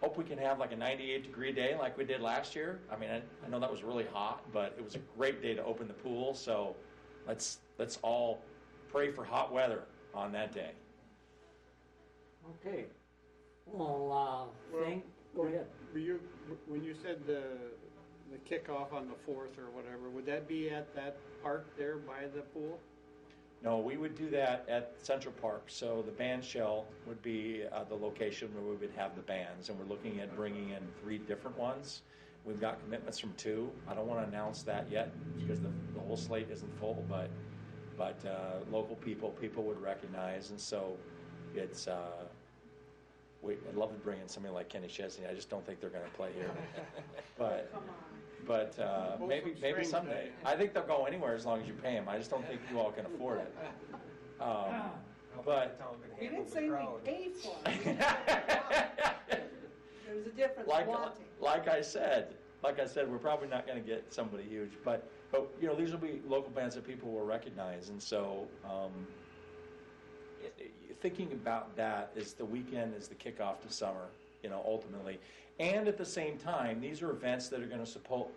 hope we can have like a 98-degree day like we did last year. I mean, I know that was really hot, but it was a great day to open the pool. So let's all pray for hot weather on that day. Okay. Well, go ahead. When you said the kickoff on the 4th or whatever, would that be at that park there by the pool? No, we would do that at Central Park. So the band shell would be the location where we would have the bands, and we're looking at bringing in 3 different ones. We've got commitments from 2. I don't want to announce that yet because the whole slate isn't full, but local people would recognize, and so it's. I'd love to bring in somebody like Kenny Chesney. I just don't think they're going to play here, but maybe someday. I think they'll go anywhere as long as you pay them. I just don't think you all can afford it. But You didn't say we pay for it. There's a difference. Like I said, we're probably not going to get somebody huge, but you know, these will be local bands that people will recognize, and so. Thinking about that is the weekend is the kickoff to summer, you know, ultimately. And at the same time, these are events that are going to support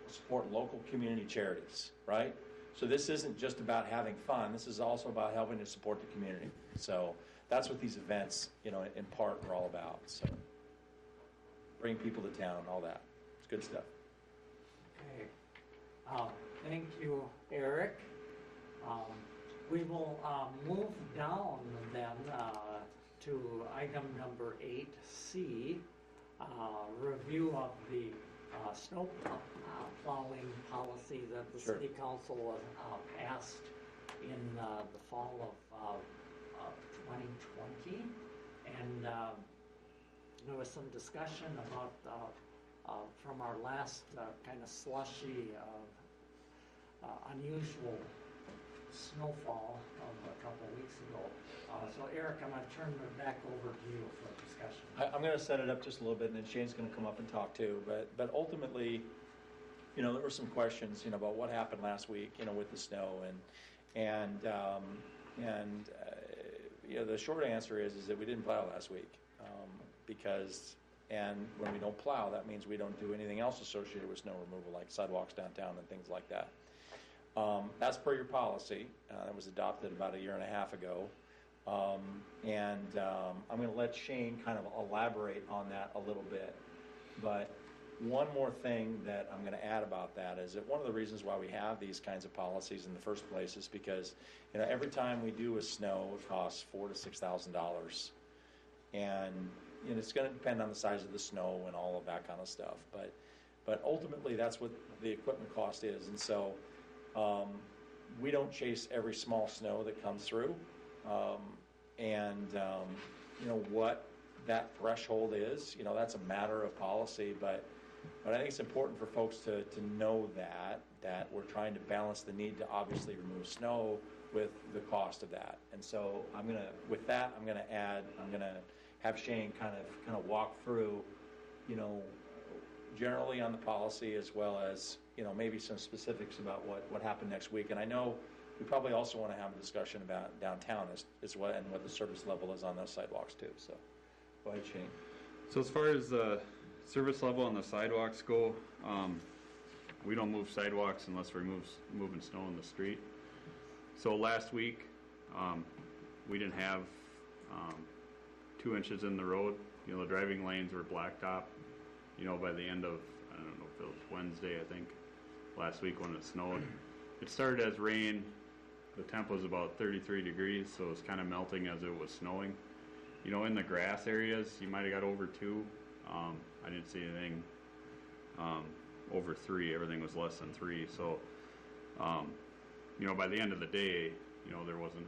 local community charities, right? So this isn't just about having fun. This is also about helping to support the community. So that's what these events, you know, in part are all about. So bring people to town, all that. It's good stuff. Okay. Thank you, Eric. We will move down then to item number 8C, review of the snow plowing policy that the City Council was passed in the fall of 2020. And there was some discussion about from our last kind of slushy, unusual snowfall a couple of weeks ago. So Eric, I'm going to turn it back over to you for discussion. I'm going to set it up just a little bit, and then Shane's going to come up and talk too. But ultimately, there were some questions, about what happened last week, with the snow, and the short answer is that we didn't plow last week, and when we don't plow, that means we don't do anything else associated with snow removal, like sidewalks downtown and things like that. That's per your policy. That was adopted about 1.5 years ago. I'm going to let Shane kind of elaborate on that a little bit. But one more thing that I'm going to add about that is that one of the reasons why we have these kinds of policies in the first place is because every time we do a snow, it costs $4,000 to $6,000, and it's going to depend on the size of the snow and all of that kind of stuff. But ultimately, that's what the equipment cost is, and so we don't chase every small snow that comes through, what that threshold is, that's a matter of policy, but I think it's important for folks to know that we're trying to balance the need to obviously remove snow with the cost of that. And so I'm going to have Shane kind of walk through, generally on the policy, as well as, maybe some specifics about what happened next week. And I know we probably also want to have a discussion about downtown as well, and what the service level is on those sidewalks too. So go ahead, Shane. So as far as the service level on the sidewalks go, we don't move sidewalks unless we're moving snow in the street. So last week, we didn't have 2 inches in the road. The driving lanes were blacktop. By the end of, I don't know if it was Wednesday, I think, last week when it snowed. It started as rain. The temp was about 33 degrees, so it was kind of melting as it was snowing. In the grass areas, you might have got over 2. I didn't see anything over 3. Everything was less than 3. So, by the end of the day, there wasn't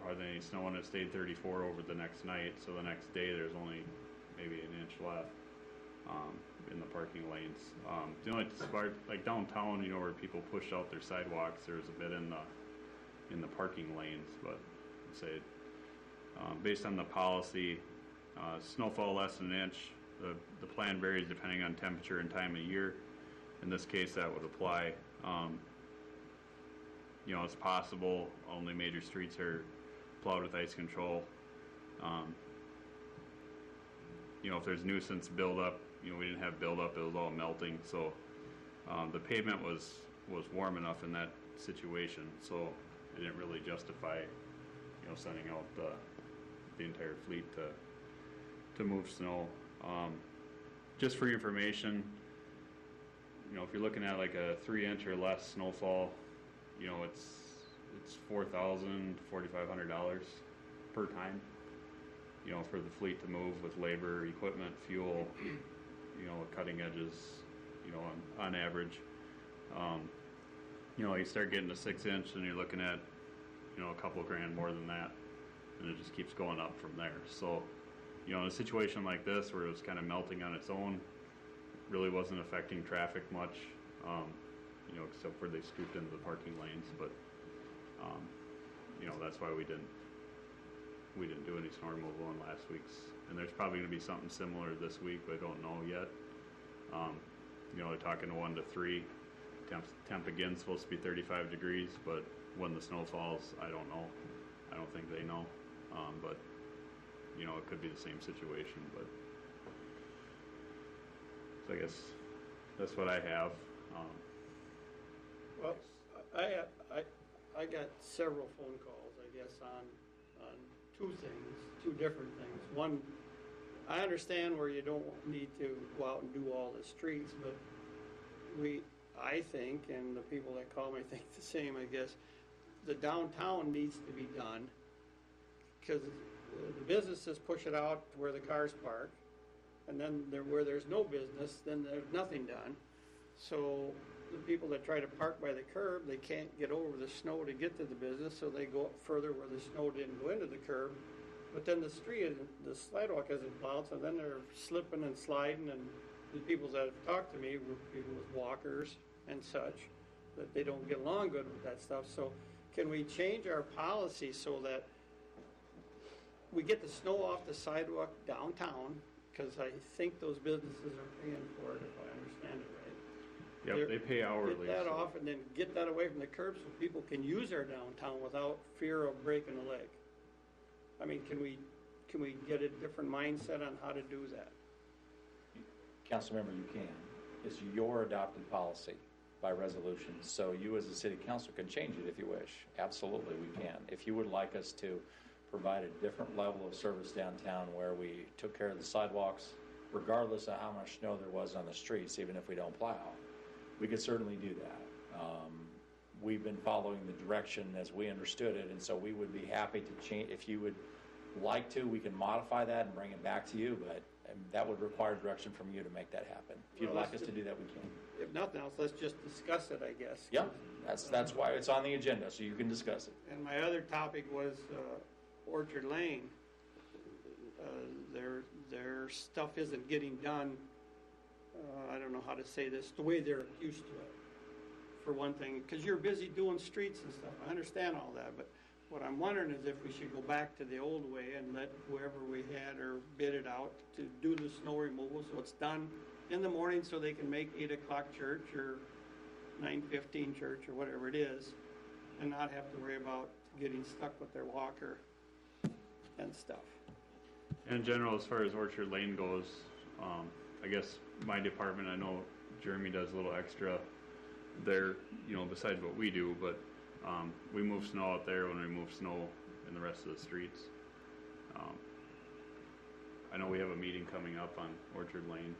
hardly any snow, and it stayed 34 over the next night. So the next day, there's only maybe an inch left in the parking lanes. The only part, like downtown, where people push out their sidewalks, there's a bit in the parking lanes, but I'd say based on the policy, snowfall less than an inch. The plan varies depending on temperature and time of year. In this case, that would apply. It's possible only major streets are plowed with ice control. If there's nuisance buildup, we didn't have buildup, it was all melting. So the pavement was warm enough in that situation, so it didn't really justify, sending out the entire fleet to move snow. Just for your information, if you're looking at like a 3-inch or less snowfall, it's $4,000 to $4,500 per time. For the fleet to move with labor, equipment, fuel, cutting edges, on average. You start getting to 6-inch, and you're looking at, a couple grand more than that, and it just keeps going up from there. So, in a situation like this where it was kind of melting on its own, really wasn't affecting traffic much, except where they scooped into the parking lanes. But, that's why we didn't do any snow removal in last week's. And there's probably going to be something similar this week, but I don't know yet. They're talking 1 to 3. Temp again supposed to be 35 degrees, but when the snow falls, I don't know. I don't think they know. But, it could be the same situation. But so I guess that's what I have. Well, I got several phone calls, I guess, on two different things. One, I understand where you don't need to go out and do all the streets, but I think, and the people that call me think the same, I guess, the downtown needs to be done, because the businesses push it out to where the cars park, and then where there's no business, then there's nothing done. So the people that try to park by the curb, they can't get over the snow to get to the business, so they go up further where the snow didn't go into the curb. But then the sidewalk isn't plowed, so then they're slipping and sliding, and the people that have talked to me were people with walkers and such, that they don't get along good with that stuff. So can we change our policy so that we get the snow off the sidewalk downtown? Because I think those businesses are paying for it, if I understand it right. Yep, they pay hourly. Get that so- off and then get that away from the curb so people can use our downtown without fear of breaking a leg. I mean, can we get a different mindset on how to do that? Councilmember, you can. It's your adopted policy by resolution. So you as a city council can change it if you wish. Absolutely, we can. If you would like us to provide a different level of service downtown where we took care of the sidewalks, regardless of how much snow there was on the streets, even if we don't plow, we could certainly do that. We've been following the direction as we understood it, and so we would be happy to change. If you would like to, we can modify that and bring it back to you, but that would require direction from you to make that happen. If you'd Well, like us to do that, we can. If nothing else, let's just discuss it, I guess. Yeah, that's why it's on the agenda, so you can discuss it. And my other topic was Orchard Lane. Their stuff isn't getting done, I don't know how to say this, the way they're used to it, for one thing, because you're busy doing streets and stuff. I understand all that, but what I'm wondering is if we should go back to the old way and let whoever we had or bid it out to do the snow removal so it's done in the morning so they can make 8 o'clock church or 9:15 church or whatever it is, and not have to worry about getting stuck with their walker and stuff. In general, as far as Orchard Lane goes, I guess my department, I know Jeremy does a little extra there, besides what we do, but we move snow out there when we move snow in the rest of the streets. I know we have a meeting coming up on Orchard Lane,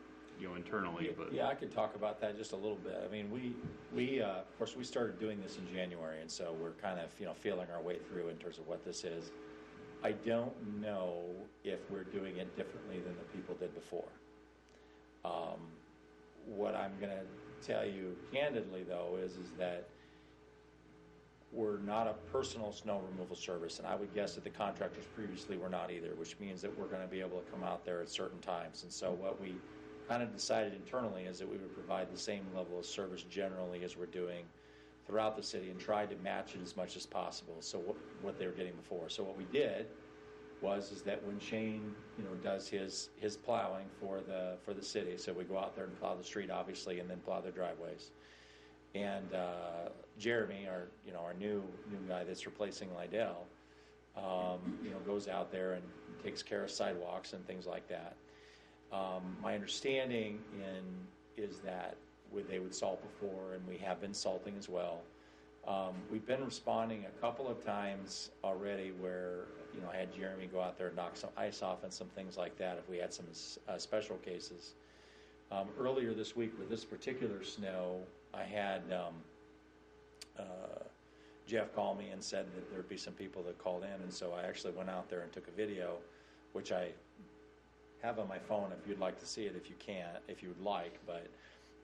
internally, but. Yeah, I could talk about that just a little bit. I mean, we of course, we started doing this in January, and so we're kind of, feeling our way through in terms of what this is. I don't know if we're doing it differently than the people did before. What I'm going to tell you candidly, though, is that we're not a personal snow removal service, and I would guess that the contractors previously were not either, which means that we're going to be able to come out there at certain times. And so what we kind of decided internally is that we would provide the same level of service generally as we're doing throughout the city and tried to match it as much as possible. So what they were getting before. So what we did is that when Shane, does his plowing for the city, so we go out there and plow the street, obviously, and then plow their driveways. And Jeremy, our new guy that's replacing Lydell, goes out there and takes care of sidewalks and things like that. My understanding is that they would salt before, and we have been salting as well. We've been responding a couple of times already where, I had Jeremy go out there and knock some ice off and some things like that if we had some special cases. Earlier this week with this particular snow, I had Jeff call me and said that there'd be some people that called in, and so I actually went out there and took a video, which I have on my phone if you'd like to see it, if you would like. But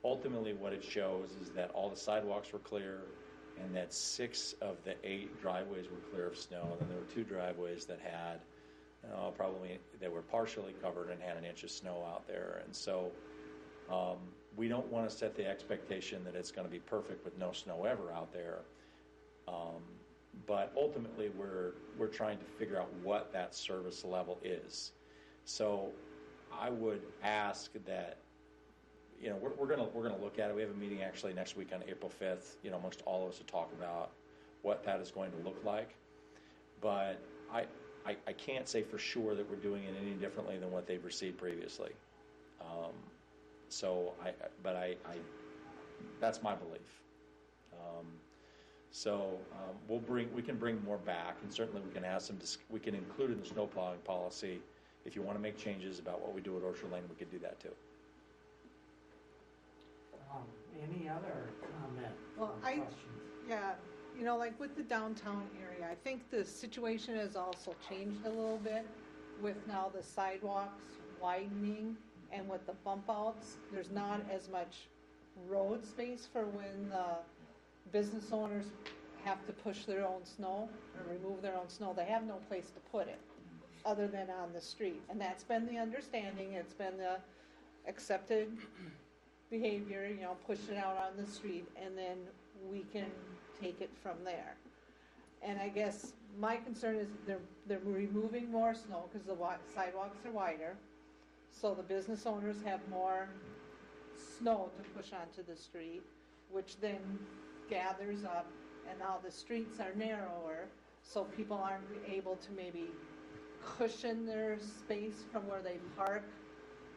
ultimately what it shows is that all the sidewalks were clear and that 6 of the 8 driveways were clear of snow. And then there were 2 driveways that had, they were partially covered and had an inch of snow out there. And so we don't want to set the expectation that it's going to be perfect with no snow ever out there. But ultimately we're trying to figure out what that service level is. So I would ask that, we're going to look at it. We have a meeting actually next week on April 5th, amongst all of us to talk about what that is going to look like. But I can't say for sure that we're doing it any differently than what they've received previously. That's my belief. We can bring more back, and certainly we can have we can include in the snow plowing policy. If you want to make changes about what we do at Orchard Lane, we could do that too. Any other comment? Well, questions? Like with the downtown area, I think the situation has also changed a little bit with now the sidewalks widening and with the bump outs. There's not as much road space for when the business owners have to push their own snow or remove their own snow. They have no place to put it other than on the street. And that's been the understanding. It's been the accepted behavior, push it out on the street, and then we can take it from there. And I guess my concern is they're removing more snow because the sidewalks are wider, so the business owners have more snow to push onto the street, which then gathers up, and now the streets are narrower, so people aren't able to maybe cushion their space from where they park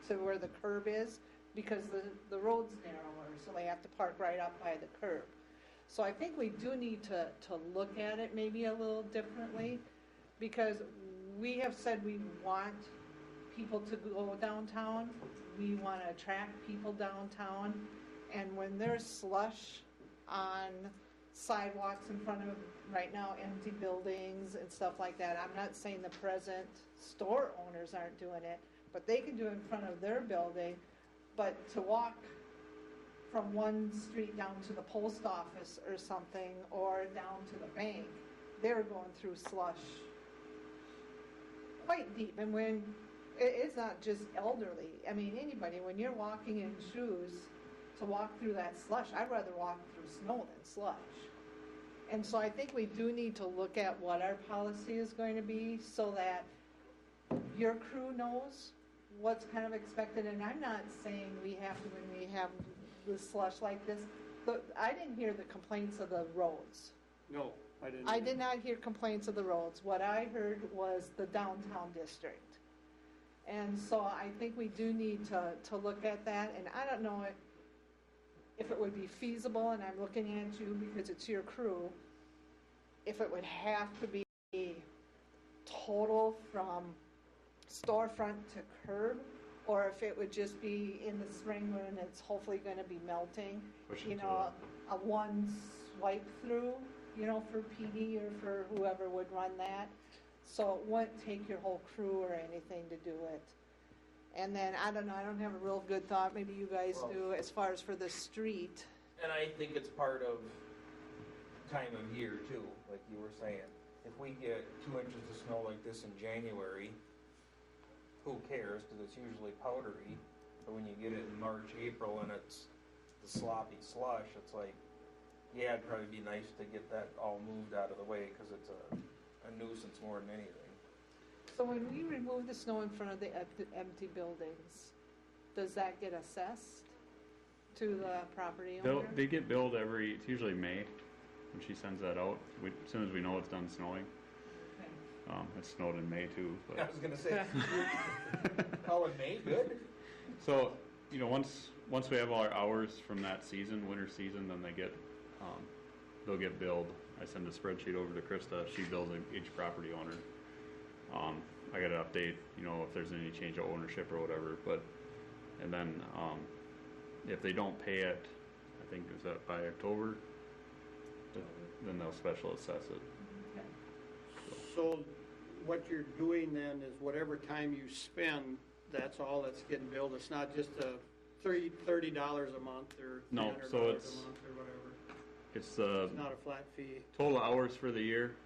to where the curb is, because the road's narrower, so they have to park right up by the curb. So I think we do need to look at it maybe a little differently, because we have said we want people to go downtown, we want to attract people downtown, and when there's slush on sidewalks in front of, right now, empty buildings and stuff like that, I'm not saying the present store owners aren't doing it, but they can do it in front of their building, but to walk from one street down to the post office or something, or down to the bank, they're going through slush quite deep. And when, it's not just elderly, I mean, anybody, when you're walking in shoes to walk through that slush, I'd rather walk through snow than slush. And so I think we do need to look at what our policy is going to be, so that your crew knows what's kind of expected. And I'm not saying we have to, when we have the slush like this, but I didn't hear the complaints of the roads. No, I didn't. I did not hear complaints of the roads. What I heard was the downtown district. And so I think we do need to look at that, and I don't know if it would be feasible, and I'm looking at you because it's your crew, if it would have to be total from storefront to curb, or if it would just be in the spring when it's hopefully going to be melting, you know, a one swipe through, you know, for PD or for whoever would run that. So it wouldn't take your whole crew or anything to do it. And then, I don't know, I don't have a real good thought, maybe you guys do, as far as for the street. And I think it's part of time of year too, like you were saying. If we get 2 inches of snow like this in January, who cares, because it's usually powdery. But when you get it in March, April, and it's the sloppy slush, it's like, yeah, it'd probably be nice to get that all moved out of the way, because it's a nuisance more than anything. So when we remove the snow in front of the empty buildings, does that get assessed to the property owner? They get billed it's usually May when she sends that out. As soon as we know it's done snowing. It snowed in May too. But. I was going to say, oh, in May, good. So, you know, once we have all our hours from that season, winter season, then they'll get billed. I send a spreadsheet over to Krista. She bills each property owner. I got to update, you know, if there's any change of ownership or whatever. And then if they don't pay it, I think is that by October, then they'll special assess it. So what you're doing then is whatever time you spend, that's all that's getting billed. It's not just $30 a month or $300 No, so a it's month or whatever. It's not a flat fee. total hours for the year,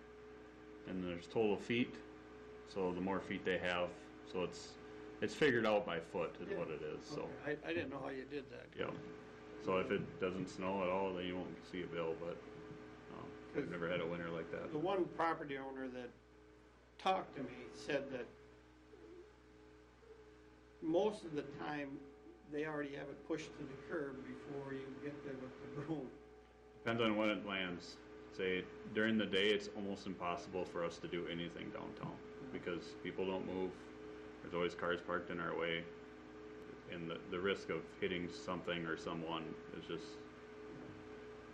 and there's total feet. So the more feet they have, so it's figured out by foot is what it is. So Okay. I didn't know how you did that. yeah. So if it doesn't snow at all, then you won't see a bill. But I've never had a winter like that. The one property owner that talked to me said that most of the time they already have it pushed to the curb before you get there with the broom. Depends on when it lands. Say during the day, it's almost impossible for us to do anything downtown because people don't move. There's always cars parked in our way, and the risk of hitting something or someone is just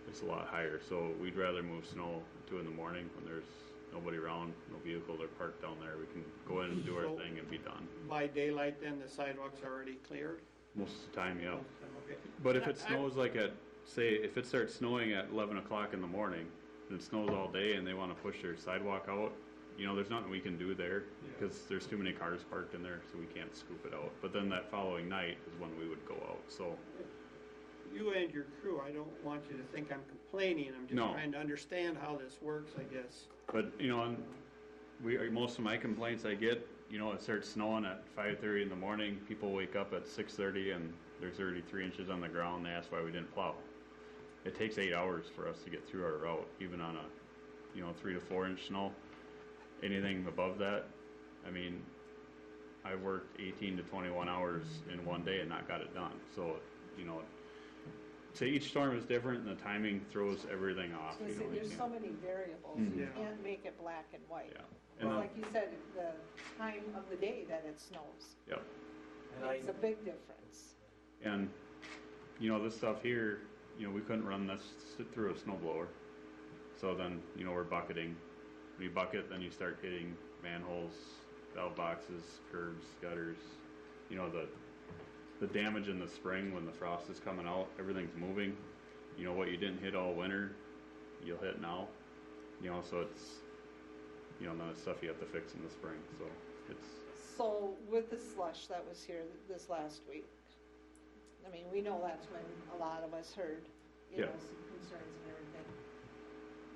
it's a lot higher. So we'd rather move snow at 2 in the morning when there's nobody around, no vehicles are parked down there. We can go in and do our thing and be done. By daylight, then the sidewalks are already cleared? Most of the time, yeah. Okay. But if it snows like say, if it starts snowing at 11 o'clock in the morning, and it snows all day and they want to push their sidewalk out, you know, there's nothing we can do there because there's too many cars parked in there, so we can't scoop it out. But then that following night is when we would go out, so. You and your crew, I don't want you to think I'm complaining. I'm just trying to understand how this works, I guess. But, you know, most of my complaints I get, you know, it starts snowing at 5:30 in the morning. People wake up at 6:30 and there's 33 inches on the ground. They ask why we didn't plow. It takes 8 hours for us to get through our route, even on a, 3 to 4 inch snow. Anything above that, I mean, I worked 18 to 21 hours in one day and not got it done. So, you know, say each storm is different and the timing throws everything off. So You know, you there's so can't- many variables, Mhm. you Yeah. can't make it black and white. Yeah. And Well, then- like you said, the time of the day that it snows, Yep. And it's a big difference. And, you know, this stuff here, you know, we couldn't run this through a snow blower. So then, you know, we're bucketing. When you bucket, then you start hitting manholes, valve boxes, curbs, gutters. You know, the damage in the spring when the frost is coming out, everything's moving. You know, what you didn't hit all winter, you'll hit now. You know, so it's, you know, none of the stuff you have to fix in the spring. So it's, So with the slush that was here this last week, I mean, we know that's when a lot of us heard, you Yeah. know, some concerns and everything.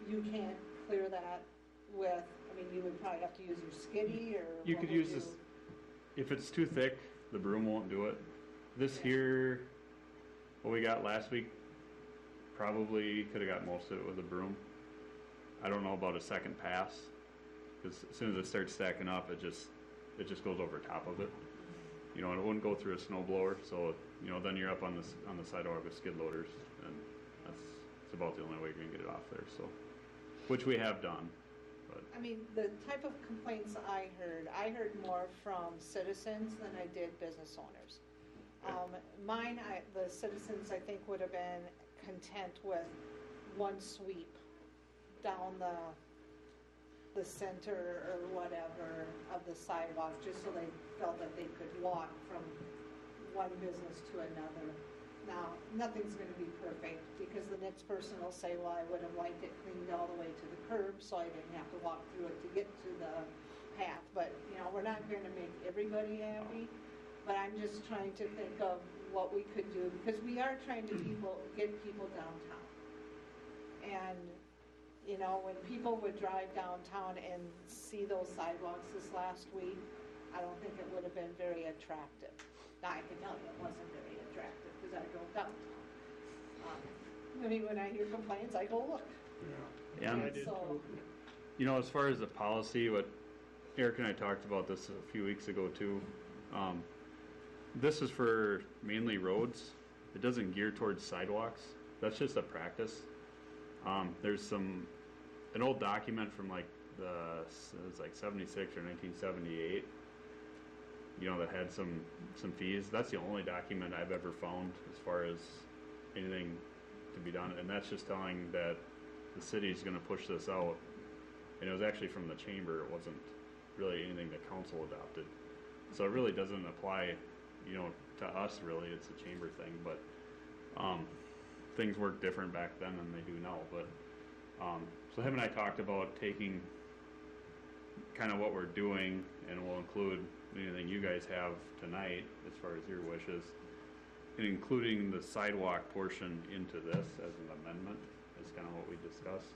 You can't clear that with, I mean, you would probably have to use your skiddy or. you what could would use you- this, if it's too thick, the broom won't do it. This here, what we got last week, probably could have got most of it with a broom. I don't know about a second pass, because as soon as it starts stacking up, it just goes over top of it. You know, and it wouldn't go through a snow blower, so, you know, then you're up on the sidewalk with skid loaders, and it's about the only way you're gonna get it off there, so. Which we have done, but, I mean, the type of complaints I heard more from citizens than I did business owners. The citizens, I think, would have been content with one sweep down the center or whatever of the sidewalk, just so they felt that they could walk from one business to another. Now, nothing's gonna be perfect, because the next person will say, well, I would have liked it cleaned all the way to the curb, so I didn't have to walk through it to get to the path. But, you know, we're not gonna make everybody happy, but I'm just trying to think of what we could do, because we are trying to get people downtown. And, you know, when people would drive downtown and see those sidewalks this last week, I don't think it would have been very attractive. Now, I can tell you it wasn't very attractive, because I drove downtown. I mean, when I hear complaints, I go look. and, I did So, too. you know, as far as the policy, what Eric and I talked about this a few weeks ago too. This is for mainly roads. It doesn't gear towards sidewalks. That's just a practice. There's an old document from like it was like 76 or 1978, you know, that had some fees. That's the only document I've ever found as far as anything to be done, and that's just telling that the city's going to push this out. And it was actually from the chamber. It wasn't really anything that council adopted, so it really doesn't apply, you know, to us really. It's a chamber thing, but things worked different back then than they do now. But so him and I talked about taking kind of what we're doing, and we'll include anything you guys have tonight as far as your wishes, and including the sidewalk portion into this as an amendment is kind of what we discussed.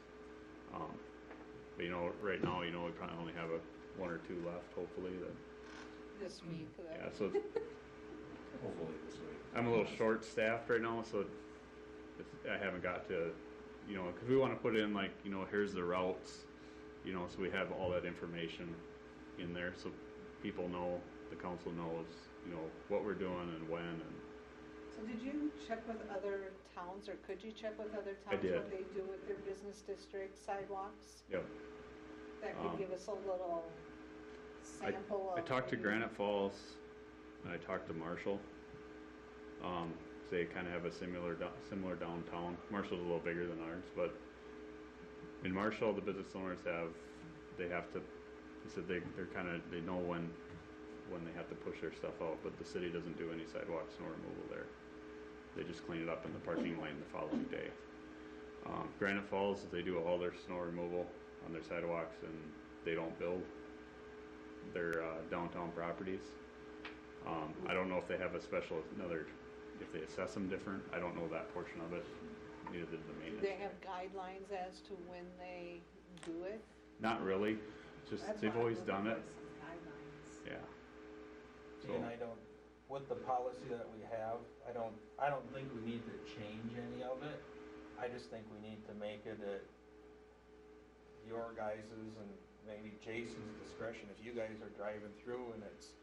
But you know, right now, you know, we probably only have one or two left, hopefully. this week. Yeah, so Hopefully this week. I'm a little short-staffed right now, so I haven't got to, you know, because we want to put in like, you know, here's the routes, you know, so we have all that information in there, so people know, the council knows, you know, what we're doing and when. And So did you check with other towns, or could you check with other I towns did. what they do with their business district sidewalks? yep. That could give us a little sample of. I talked to maybe- Granite Falls, and I talked to Marshall. They kind of have a similar downtown. Marshall's a little bigger than ours, but in Marshall, the business owners they said they're kind of, they know when they have to push their stuff out, but the city doesn't do any sidewalk snow removal there. They just clean it up in the parking lane the following day. Granite Falls, they do all their snow removal on their sidewalks, and they don't build their downtown properties. I don't know if they have if they assess them different. I don't know that portion of it. Neither did the Do maintenance. they have guidelines as to when they do it? Not really. Just That's they've what I'm always looking done for, it. some guidelines. Yeah. So And with the policy that we have, I don't think we need to change any of it. I just think we need to make it at your guys's and maybe Jason's discretion. If you guys are driving through and it's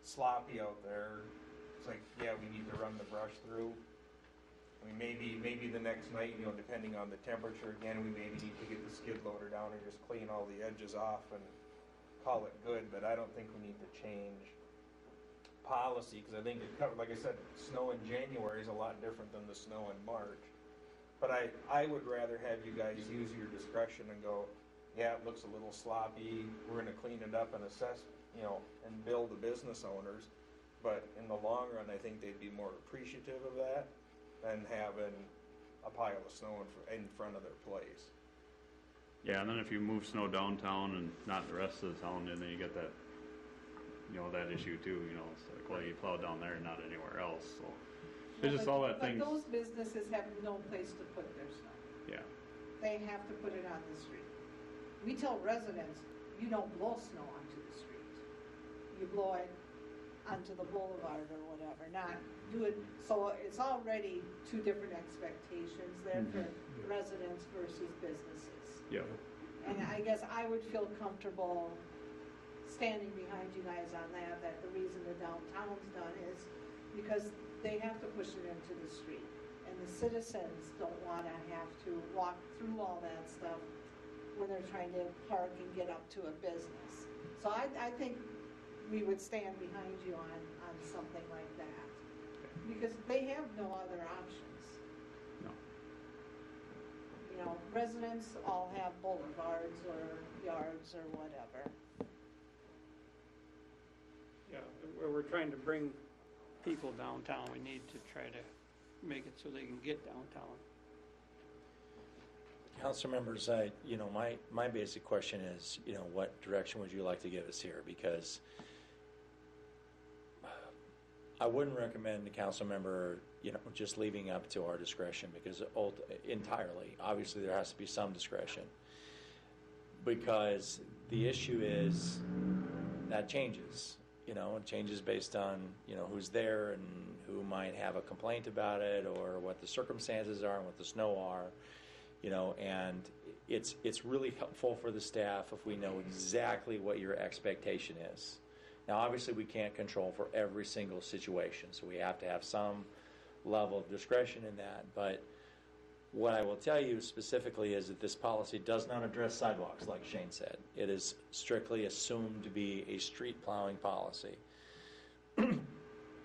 sloppy out there, it's like, yeah, we need to run the brush through. I mean, maybe the next night, you know, depending on the temperature, again, we maybe need to get the skid loader down and just clean all the edges off and call it good, but I don't think we need to change policy, because I think it covered, like I said, snow in January is a lot different than the snow in March. But I would rather have you guys use your discretion and go, yeah, it looks a little sloppy, we're gonna clean it up and assess, you know, and bill the business owners. But in the long run, I think they'd be more appreciative of that than having a pile of snow in front of their place. Yeah, and then if you move snow downtown and not the rest of the town, and then you get that, you know, that issue too, you know, it's like, well, you plow down there and not anywhere else, so. It's just all that things. But those businesses have no place to put their snow. Yeah, They have to put it on the street. We tell residents, you don't blow snow onto the street. You blow it onto the boulevard or whatever, not do it. So it's already two different expectations there for residents versus businesses. yeah, And I guess I would feel comfortable standing behind you guys on that the reason the downtown's done is because they have to push it into the street. And the citizens don't want to have to walk through all that stuff when they're trying to park and get up to a business. So I think we would stand behind you on something like that. Because they have no other options. no. You know, residents all have boulevards or yards or whatever. Yeah, where we're trying to bring people downtown, we need to try to make it so they can get downtown. Council members, you know, my basic question is, you know, what direction would you like to give us here? Because I wouldn't recommend the council member, you know, just leaving up to our discretion, because entirely, obviously there has to be some discretion. Because the issue is that changes, you know, it changes based on, you know, who's there and who might have a complaint about it, or what the circumstances are and what the snow are, you know, and it's really helpful for the staff if we know exactly what your expectation is. Now, obviously, we can't control for every single situation, so we have to have some level of discretion in that. But what I will tell you specifically is that this policy does not address sidewalks, like Shane said. It is strictly assumed to be a street plowing policy.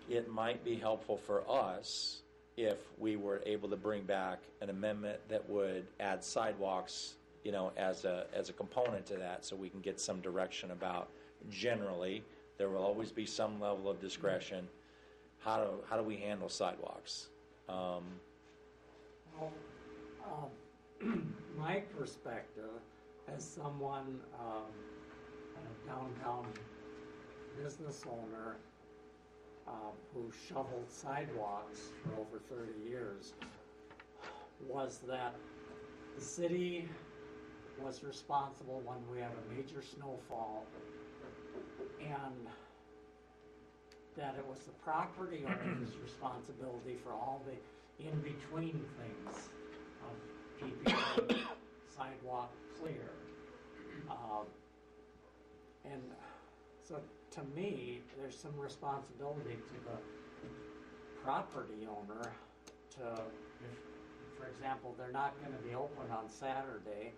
It might be helpful for us if we were able to bring back an amendment that would add sidewalks, you know, as a component to that, so we can get some direction about generally. There will always be some level of discretion. How do we handle sidewalks? My perspective as someone, a downtown business owner who shoveled sidewalks for over 30 years, was that the city was responsible when we have a major snowfall, and that it was the property owner's responsibility for all the in-between things of keeping the sidewalk clear. And so to me, there's some responsibility to the property owner to, if, for example, they're not going to be open on Saturday,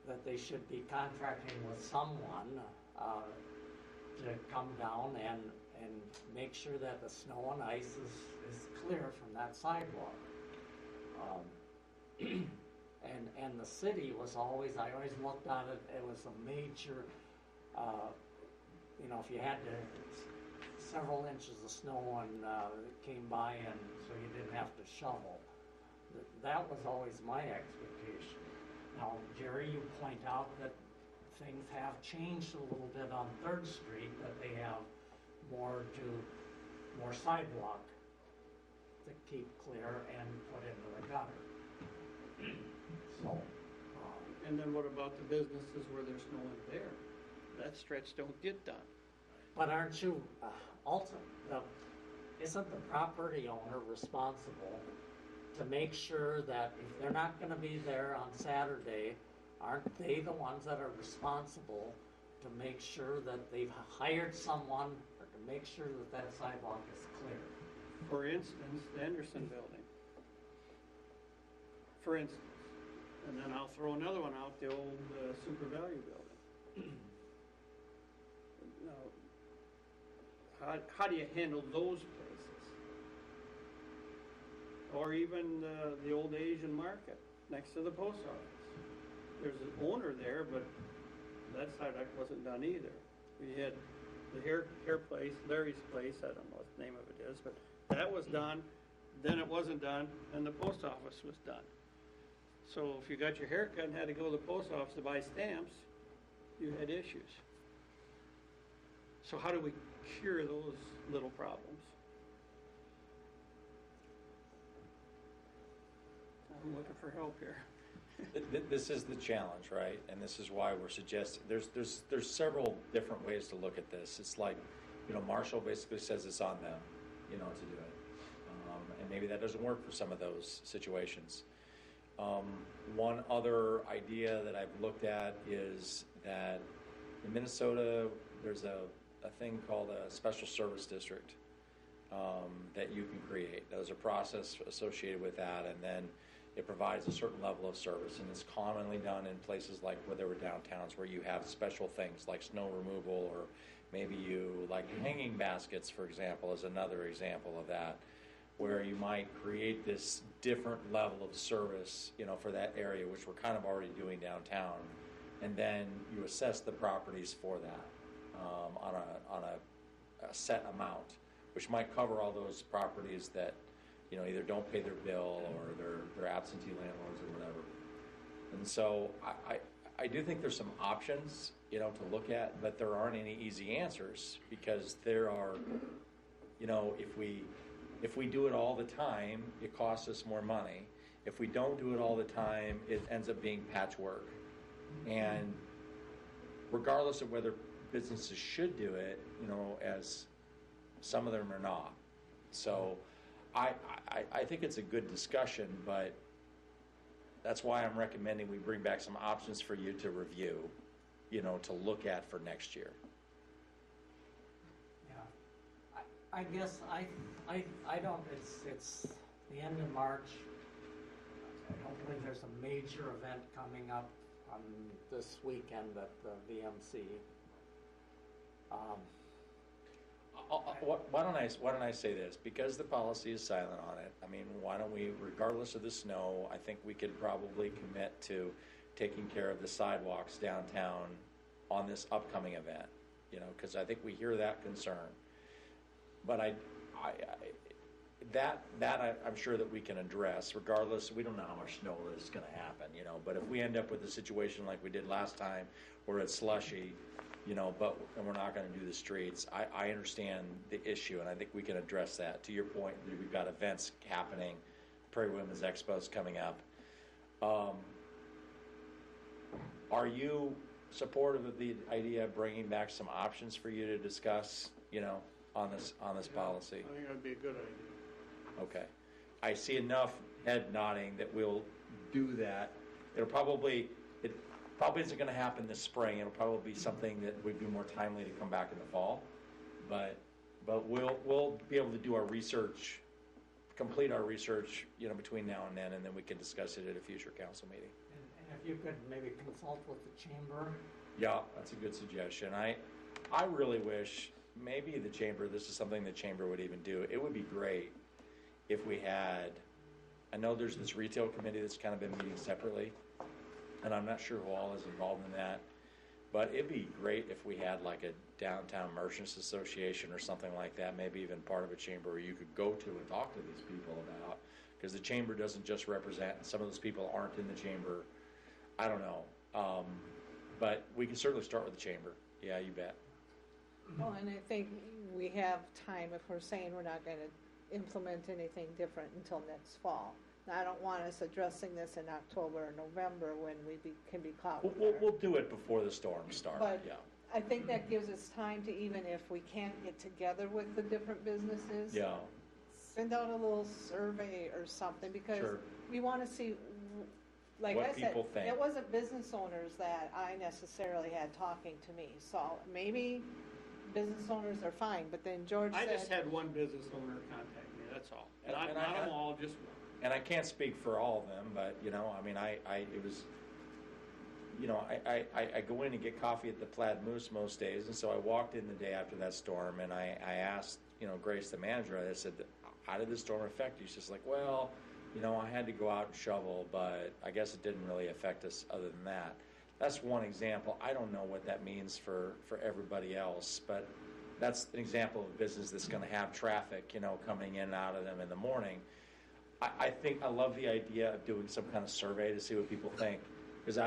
that they should be contracting with someone to come down and make sure that the snow and ice is clear from that sidewalk. And the city was always, I always looked at it, it was a major, you know, if you had several inches of snow and it came by, and so you didn't have to shovel. That was always my expectation. Now, Jerry, you point out that things have changed a little bit on 3rd Street, that they have more sidewalk to keep clear and put into the gutter. So, And then what about the businesses where there's no one there? That stretch don't get done. but aren't you, isn't the property owner responsible to make sure that if they're not gonna be there on Saturday, aren't they the ones that are responsible to make sure that they've hired someone or to make sure that that sidewalk is clear? For instance, the Anderson building. for instance. And then I'll throw another one out, the old Super Value building. Now, how do you handle those places? Or even the old Asian market next to the post office. There's an owner there, but that side wasn't done either. We had the hair place, Larry's place, I don't know what the name of it is, but that was done, then it wasn't done, and the post office was done. So if you got your hair cut and had to go to the post office to buy stamps, you had issues. So how do we cure those little problems? I'm looking for help here. This is the challenge, right? And this is why we're suggesting, there's several different ways to look at this. It's like, Marshall basically says it's on them, to do it. And maybe that doesn't work for some of those situations. One other idea that I've looked at is that in Minnesota, there's a thing called a special service district that you can create. There's a process associated with that, and then it provides a certain level of service, and it's commonly done in places like where there were downtowns where you have special things like snow removal, or maybe you like hanging baskets, for example, is another example of that, where you might create this different level of service, for that area, which we're kind of already doing downtown, and then you assess the properties for that on a set amount, which might cover all those properties that either don't pay their bill or they're absentee landlords or whatever. And so I do think there's some options, to look at, but there aren't any easy answers, because there are, if we do it all the time, it costs us more money. If we don't do it all the time, it ends up being patchwork. And regardless of whether businesses should do it, as some of them are not. So I think it's a good discussion, but that's why I'm recommending we bring back some options for you to review, to look at for next year. Yeah, I guess I don't, it's the end of March. I don't believe there's a major event coming up on this weekend at the VMC. Why don't I say this? Because the policy is silent on it, why don't we, regardless of the snow, I think we could probably commit to taking care of the sidewalks downtown on this upcoming event, because I think we hear that concern. But I'm sure that we can address, regardless. We don't know how much snow is going to happen, but if we end up with a situation like we did last time where it's slushy, and we're not going to do the streets, I understand the issue, and I think we can address that. To your point, we've got events happening, Prairie Women's Expo's coming up. Are you supportive of the idea of bringing back some options for you to discuss, on this policy? I think that'd be a good idea. Okay. I see enough head nodding that we'll do that. It probably isn't going to happen this spring. It'll probably be something that would be more timely to come back in the fall. But we'll be able to do our research, complete our research, between now and then we can discuss it at a future council meeting. And if you could maybe consult with the chamber. Yeah, that's a good suggestion. I really wish maybe the chamber, this is something the chamber would even do. It would be great if we had, I know there's this retail committee that's kind of been meeting separately, and I'm not sure who all is involved in that, but it'd be great if we had like a downtown merchants association or something like that, maybe even part of a chamber where you could go to and talk to these people about, because the chamber doesn't just represent, some of those people aren't in the chamber. I don't know, but we can certainly start with the chamber. Yeah, you bet. Well, and I think we have time if we're saying we're not going to implement anything different until next fall. Now, I don't want us addressing this in October or November when can be caught with We'll do it before the storms start. But yeah. I think that gives us time to, even if we can't get together with the different businesses, Yeah. send out a little survey or something, because Sure. we want to see, like What I said, people think. it wasn't business owners that I necessarily had talking to me. So maybe business owners are fine, but then George I said, just had one business owner contact me, that's all. And Not them all, just one. and I can't speak for all of them, but, you know, I mean, it was, you know, I go in and get coffee at the Plaid Moose most days, and so I walked in the day after that storm, and I asked, you know, Grace, the manager, I said, how did the storm affect you? She's like, well, you know, I had to go out and shovel, but I guess it didn't really affect us other than that. That's one example. I don't know what that means for everybody else, but that's an example of a business that's going to have traffic, you know, coming in and out of them in the morning. I think I love the idea of doing some kind of survey to see what people think. Because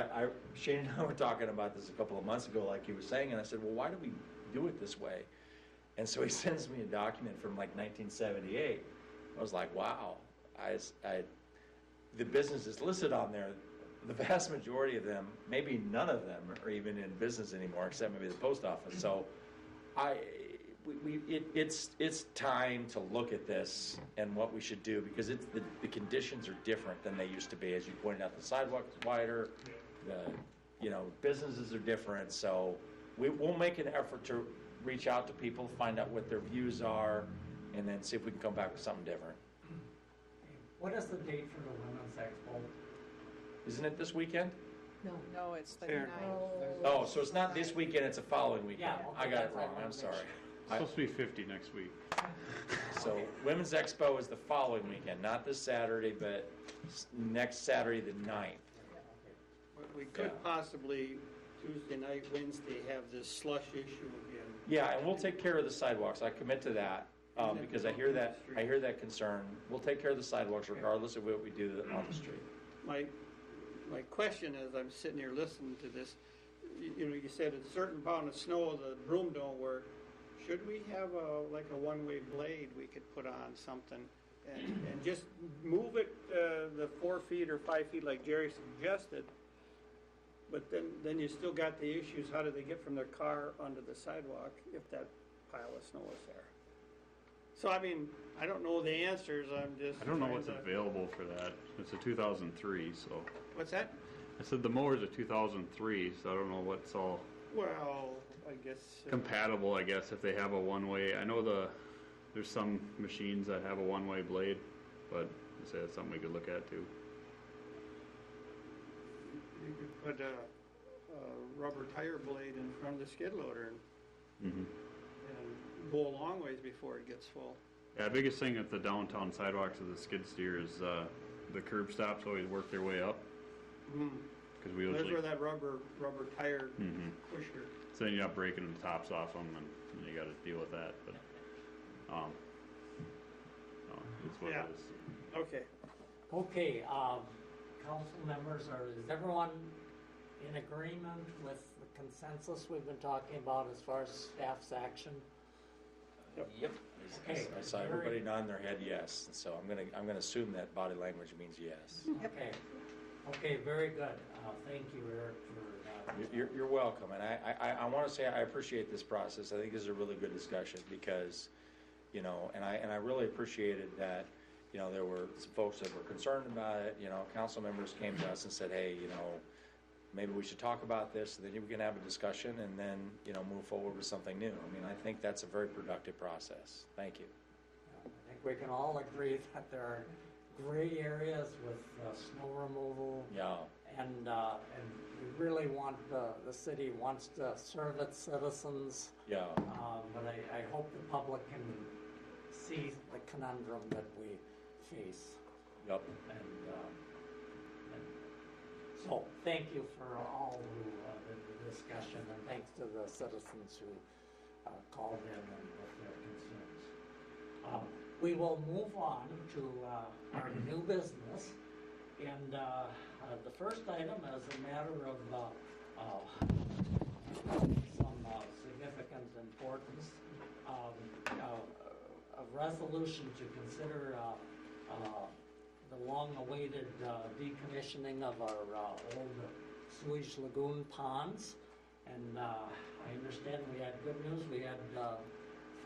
Shane and I were talking about this a couple of months ago, like he was saying, and I said, well, why do we do it this way? And so he sends me a document from like 1978. I was like, wow. The businesses listed on there, the vast majority of them, maybe none of them are even in business anymore, except maybe the post office. So it's time to look at this and what we should do, because the conditions are different than they used to be. As you pointed out, the sidewalk is wider, businesses are different. So we'll make an effort to reach out to people, find out what their views are, and then see if we can come back with something different. What is the date for the Women's Expo? Isn't it this weekend? No, it's the Fair. 9th. Oh, so it's not this weekend, it's a following weekend. Yeah, okay, I got it that's what I wrong, wanted I'm to sorry. It's supposed to be 50 next week. So Women's Expo is the following weekend, not this Saturday, but next Saturday, the 9th. We could possibly, Tuesday night, Wednesday, have this slush issue again. Yeah, and we'll take care of the sidewalks, I commit to that, because I hear that concern. We'll take care of the sidewalks regardless of what we do on the street. My question is, I'm sitting here listening to this, you said a certain pound of snow, the broom don't work. Should we have a one-way blade we could put on something and just move it the 4 feet or 5 feet like Jerry suggested? But then you still got the issues, how do they get from their car onto the sidewalk if that pile of snow is there? So, I mean, I don't know the answers, I'm just I don't know trying what's to- available for that. It's a 2003, so. What's that? I said the mower's a 2003, so I don't know what's all Well, I guess. compatible, I guess, if they have a one-way. I know there's some machines that have a one-way blade, but I say that's something we could look at too. You could put a rubber tire blade in front of the skid loader and go a long ways before it gets full. Yeah, the biggest thing at the downtown sidewalks of the skid steer is the curb stops always work their way up. Because we That's usually. where that rubber tire pusher. So then you got breaking the tops off them, and you got to deal with that. But it's what Yeah. it is. Okay. Okay, council members, is everyone in agreement with the consensus we've been talking about as far as staff's action? Yep. Okay. I saw everybody nodding their head yes, and so I'm gonna assume that body language means yes. Okay. Okay, very good. Thank you, Eric, for that. You're welcome, and I want to say I appreciate this process. I think this is a really good discussion because, and I really appreciated that, there were some folks that were concerned about it. Council members came to us and said, hey, maybe we should talk about this, and then we can have a discussion and then, move forward with something new. I mean, I think that's a very productive process. Thank you. I think we can all agree that there are gray areas with snow removal. Yeah. And we really want, the city wants to serve its citizens. Yeah. But I hope the public can see the conundrum that we face. Yep. And so, thank you for all who, the discussion, and thanks to the citizens who called in and with their concerns. We will move on to our new business, and the first item is a matter of some significant importance. A resolution to consider the long-awaited decommissioning of our old sewage lagoon ponds. And I understand we had good news. We had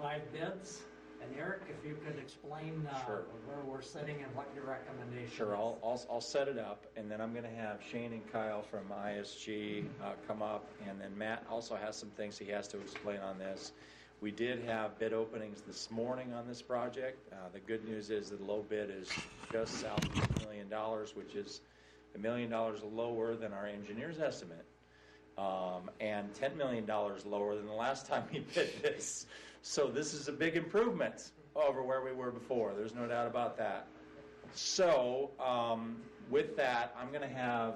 5 bids. And Eric, if you could explain Sure. where we're sitting and what your recommendation Sure, is. I'll set it up, and then I'm going to have Shane and Kyle from ISG come up, and then Matt also has some things he has to explain on this. We did have bid openings this morning on this project. The good news is that the low bid is just south of $1 million, which is $1 million lower than our engineer's estimate, and $10 million lower than the last time we bid this. So this is a big improvement over where we were before. There's no doubt about that. So with that, I'm going to have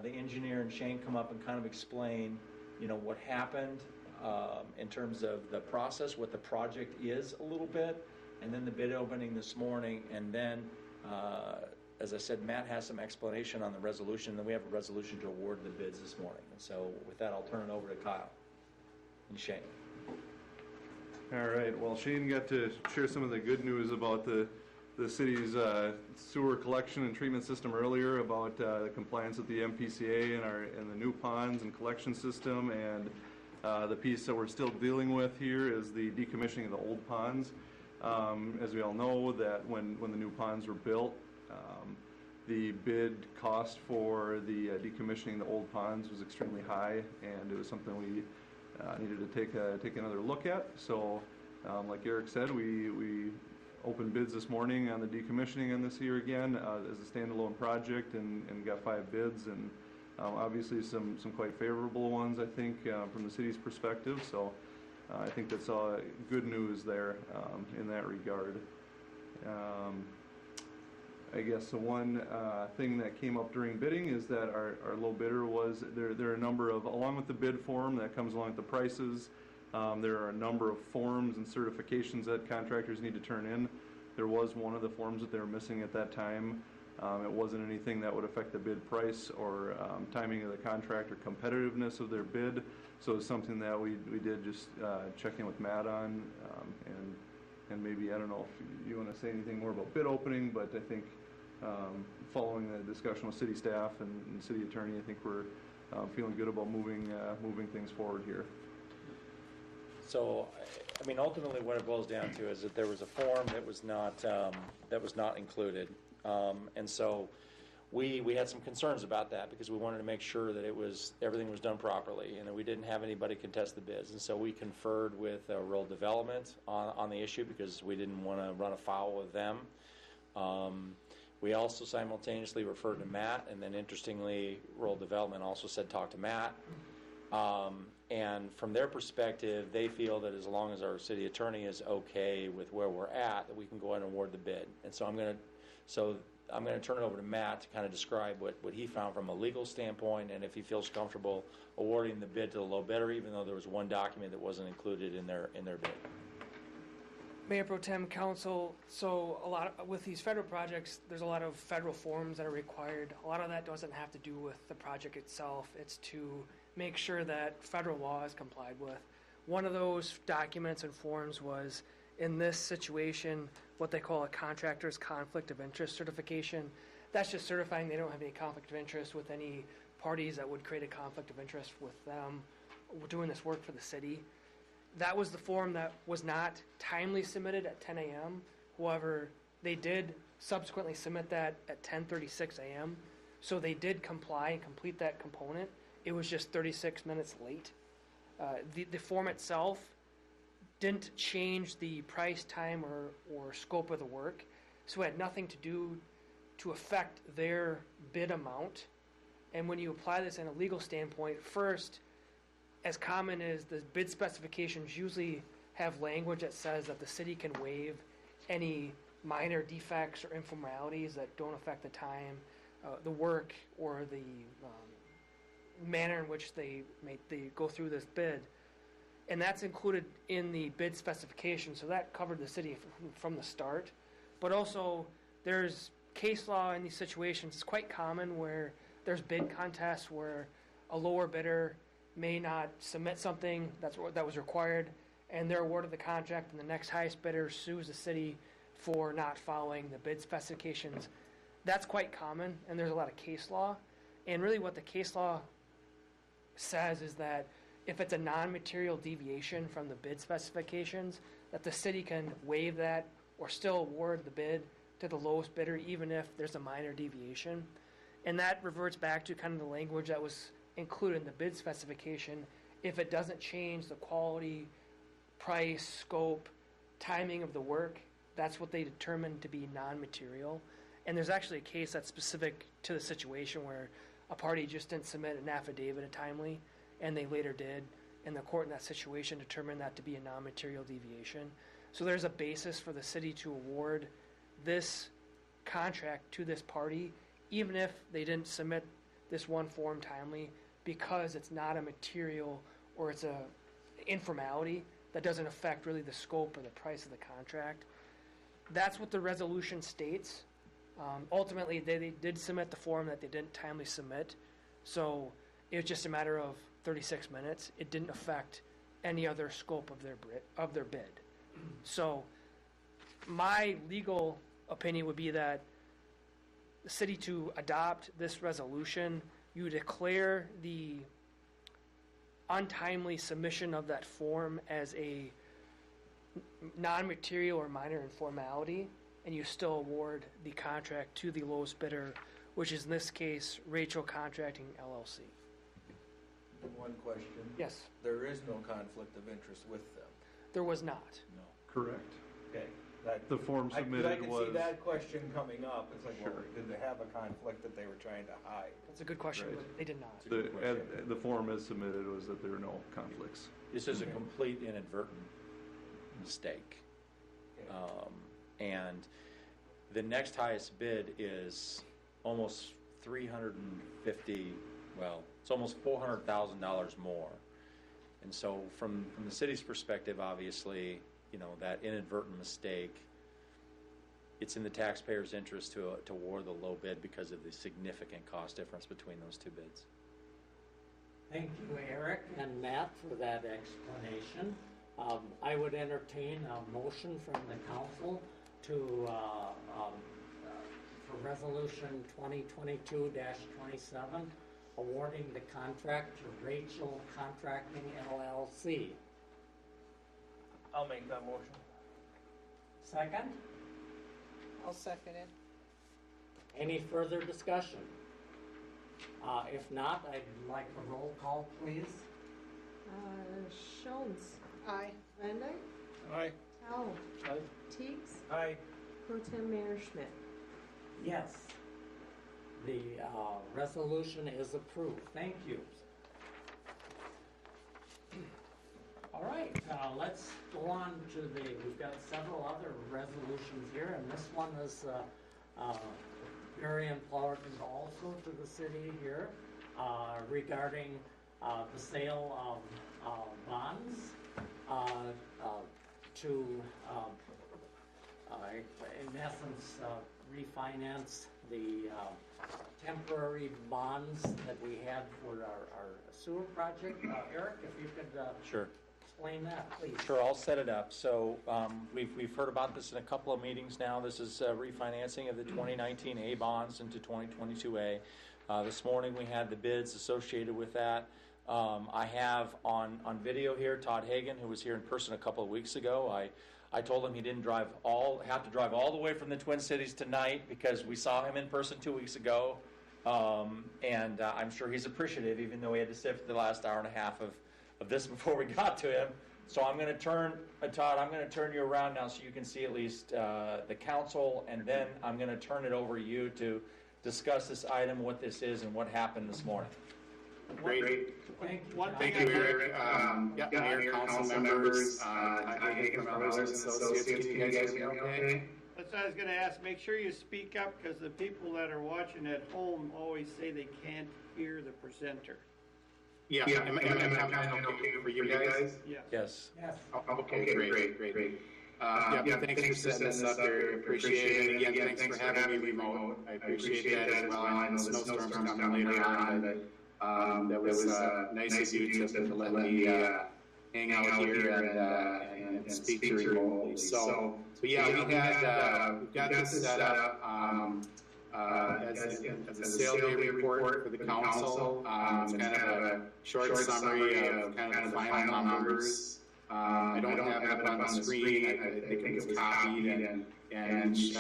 the engineer and Shane come up and kind of explain, what happened in terms of the process, what the project is a little bit, and then the bid opening this morning, and then, as I said, Matt has some explanation on the resolution, and then we have a resolution to award the bids this morning. And so with that, I'll turn it over to Kyle and Shane. All right, well, Shane got to share some of the good news about the city's sewer collection and treatment system earlier, about the compliance with the MPCA and the new ponds and collection system, and the piece that we're still dealing with here is the decommissioning of the old ponds. As we all know, that when the new ponds were built, the bid cost for the decommissioning the old ponds was extremely high, and it was something we needed to take another look at. So, like Eric said, we opened bids this morning on the decommissioning on this year again as a standalone project, and got 5 bids, and obviously some quite favorable ones, I think, from the city's perspective. So I think that's all good news there in that regard. I guess the one thing that came up during bidding is that our low bidder was, there are a number of, along with the bid form that comes along with the prices, there are a number of forms and certifications that contractors need to turn in. There was one of the forms that they were missing at that time. It wasn't anything that would affect the bid price or timing of the contract or competitiveness of their bid. So it's something that we did just check in with Matt on, and maybe, I don't know if you want to say anything more about bid opening, but I think following the discussion with city staff and city attorney, I think we're feeling good about moving things forward here. So, I mean, ultimately what it boils down to is that there was a form that was not included. And so we had some concerns about that because we wanted to make sure that everything was done properly and that we didn't have anybody contest the bids. And so we conferred with rural development on the issue because we didn't want to run afoul of them. We also simultaneously referred to Matt, and then interestingly, rural development also said talk to Matt. And from their perspective, they feel that as long as our city attorney is okay with where we're at, that we can go ahead and award the bid. And so I'm going to turn it over to Matt to kind of describe what he found from a legal standpoint, and if he feels comfortable awarding the bid to the low bidder, even though there was one document that wasn't included in their bid. Mayor Pro Tem, Council, so with these federal projects, there's a lot of federal forms that are required. A lot of that doesn't have to do with the project itself. It's to make sure that federal law is complied with. One of those documents and forms was, in this situation, what they call a contractor's conflict of interest certification. That's just certifying they don't have any conflict of interest with any parties that would create a conflict of interest with them doing this work for the city. That was the form that was not timely submitted at 10 a.m. However, they did subsequently submit that at 10:36 a.m. So they did comply and complete that component. It was just 36 minutes late. The form itself didn't change the price, time, or scope of the work, so it had nothing to do to affect their bid amount. And when you apply this in a legal standpoint, first, as common as the bid specifications usually have language that says that the city can waive any minor defects or informalities that don't affect the time, the work, or the manner in which they go through this bid. And that's included in the bid specification, so that covered the city from the start. But also, there's case law in these situations. It's quite common where there's bid contests where a lower bidder may not submit something that was required, and they're awarded the contract, and the next highest bidder sues the city for not following the bid specifications. That's quite common, and there's a lot of case law. And really what the case law says is that if it's a non-material deviation from the bid specifications, that the city can waive that or still award the bid to the lowest bidder even if there's a minor deviation. And that reverts back to kind of the language that was included in the bid specification. If it doesn't change the quality, price, scope, timing of the work, that's what they determine to be non-material. And there's actually a case that's specific to the situation where a party just didn't submit an affidavit timely, and they later did, and the court in that situation determined that to be a non-material deviation. So there's a basis for the city to award this contract to this party, even if they didn't submit this one form timely, because it's not a material or it's a informality that doesn't affect really the scope or the price of the contract. That's what the resolution states. Ultimately, they did submit the form that they didn't timely submit, so it was just a matter of 36 minutes. It didn't affect any other scope of their bid. So my legal opinion would be that the city to adopt this resolution, you declare the untimely submission of that form as a non-material or minor informality, and you still award the contract to the lowest bidder, which is in this case Rachel Contracting LLC. One question. Yes. There is no conflict of interest with them. There was not. No. Correct. Okay. The form I submitted could was. see that question coming up. It's like, well, Sure. did they have a conflict that they were trying to hide? That's a good question, Right. but they did not. The form as submitted was that there were no conflicts. This is a complete inadvertent mistake. And the next highest bid is almost 350, well, it's almost $400,000 more. And so from the city's perspective, obviously, you know, that inadvertent mistake, it's in the taxpayer's interest to award the low bid because of the significant cost difference between those two bids. Thank you, Eric and Matt, for that explanation. I would entertain a motion from the council to, for resolution 2022-27, awarding the contract to Rachel Contracting LLC. I'll make that motion. Second? I'll second it. Any further discussion? If not, I'd like a roll call, please. Shones. Aye. Van Dyke. Aye. Towle. Aye. Teagues. Aye. Pro Tem Mayor Schmidt. Yes. The resolution is approved. Thank you. All right, let's go on to we've got several other resolutions here, and this one is very important also to the city here regarding the sale of bonds to, in essence, refinance the temporary bonds that we had for our sewer project. Eric, if you could Sure. explain that, please. Sure, I'll set it up. So we've heard about this in a couple of meetings now. This is refinancing of the 2019 A bonds into 2022 A. This morning we had the bids associated with that. I have on video here Todd Hagan, who was here in person a couple of weeks ago. I told him he didn't have to drive all the way from the Twin Cities tonight because we saw him in person 2 weeks ago. And I'm sure he's appreciative, even though he had to sit for the last hour and a half of this before we got to him. So I'm going to turn, Todd, I'm going to turn you around now so you can see at least the council, and then I'm going to turn it over to you to discuss this item, what this is, and what happened this morning. Great. Thank you, Eric. Mayor, council members, Todd Hagan from Brothers and Associates. Can you guys hear me okay? That's what I was gonna ask, make sure you speak up, because the people that are watching at home always say they can't hear the presenter. Yeah, am I coming okay for you guys? Yes. Yes. Okay, great. Thanks for setting this up there. Appreciate it. Again, thanks for having me remote. I appreciate that as well. I know the snowstorm's coming later on, but that was nice of you to let me hang out here and speak to you remotely. So yeah, we've got this set up as a sale day report for the council. It's kind of a short summary of kind of the final numbers. I don't have it up on the screen. I think it was copied and each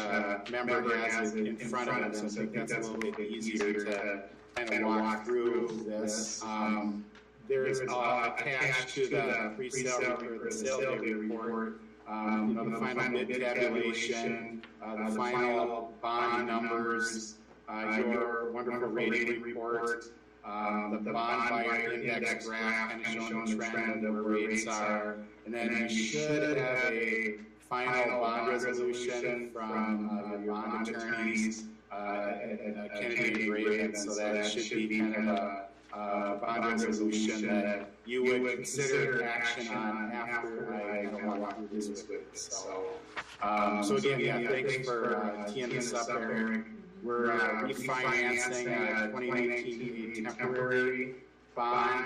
member has it in front of them, so I think that's a little bit easier to kind of walk through this. there's attached to the pre-sale or the sale day report, the final bid tabulation, the final bond numbers, your wonderful rating report, the bond buyer index graph kind of showing the trend of where rates are, and then you should have a final bond resolution from your bond attorneys at Kennedy and Graven, so that should be kind of a bond resolution that you would consider action on after I kind of walk through this with you. So again, yeah, thanks for teeing this up, Eric. We're refinancing 2019 temporary bond.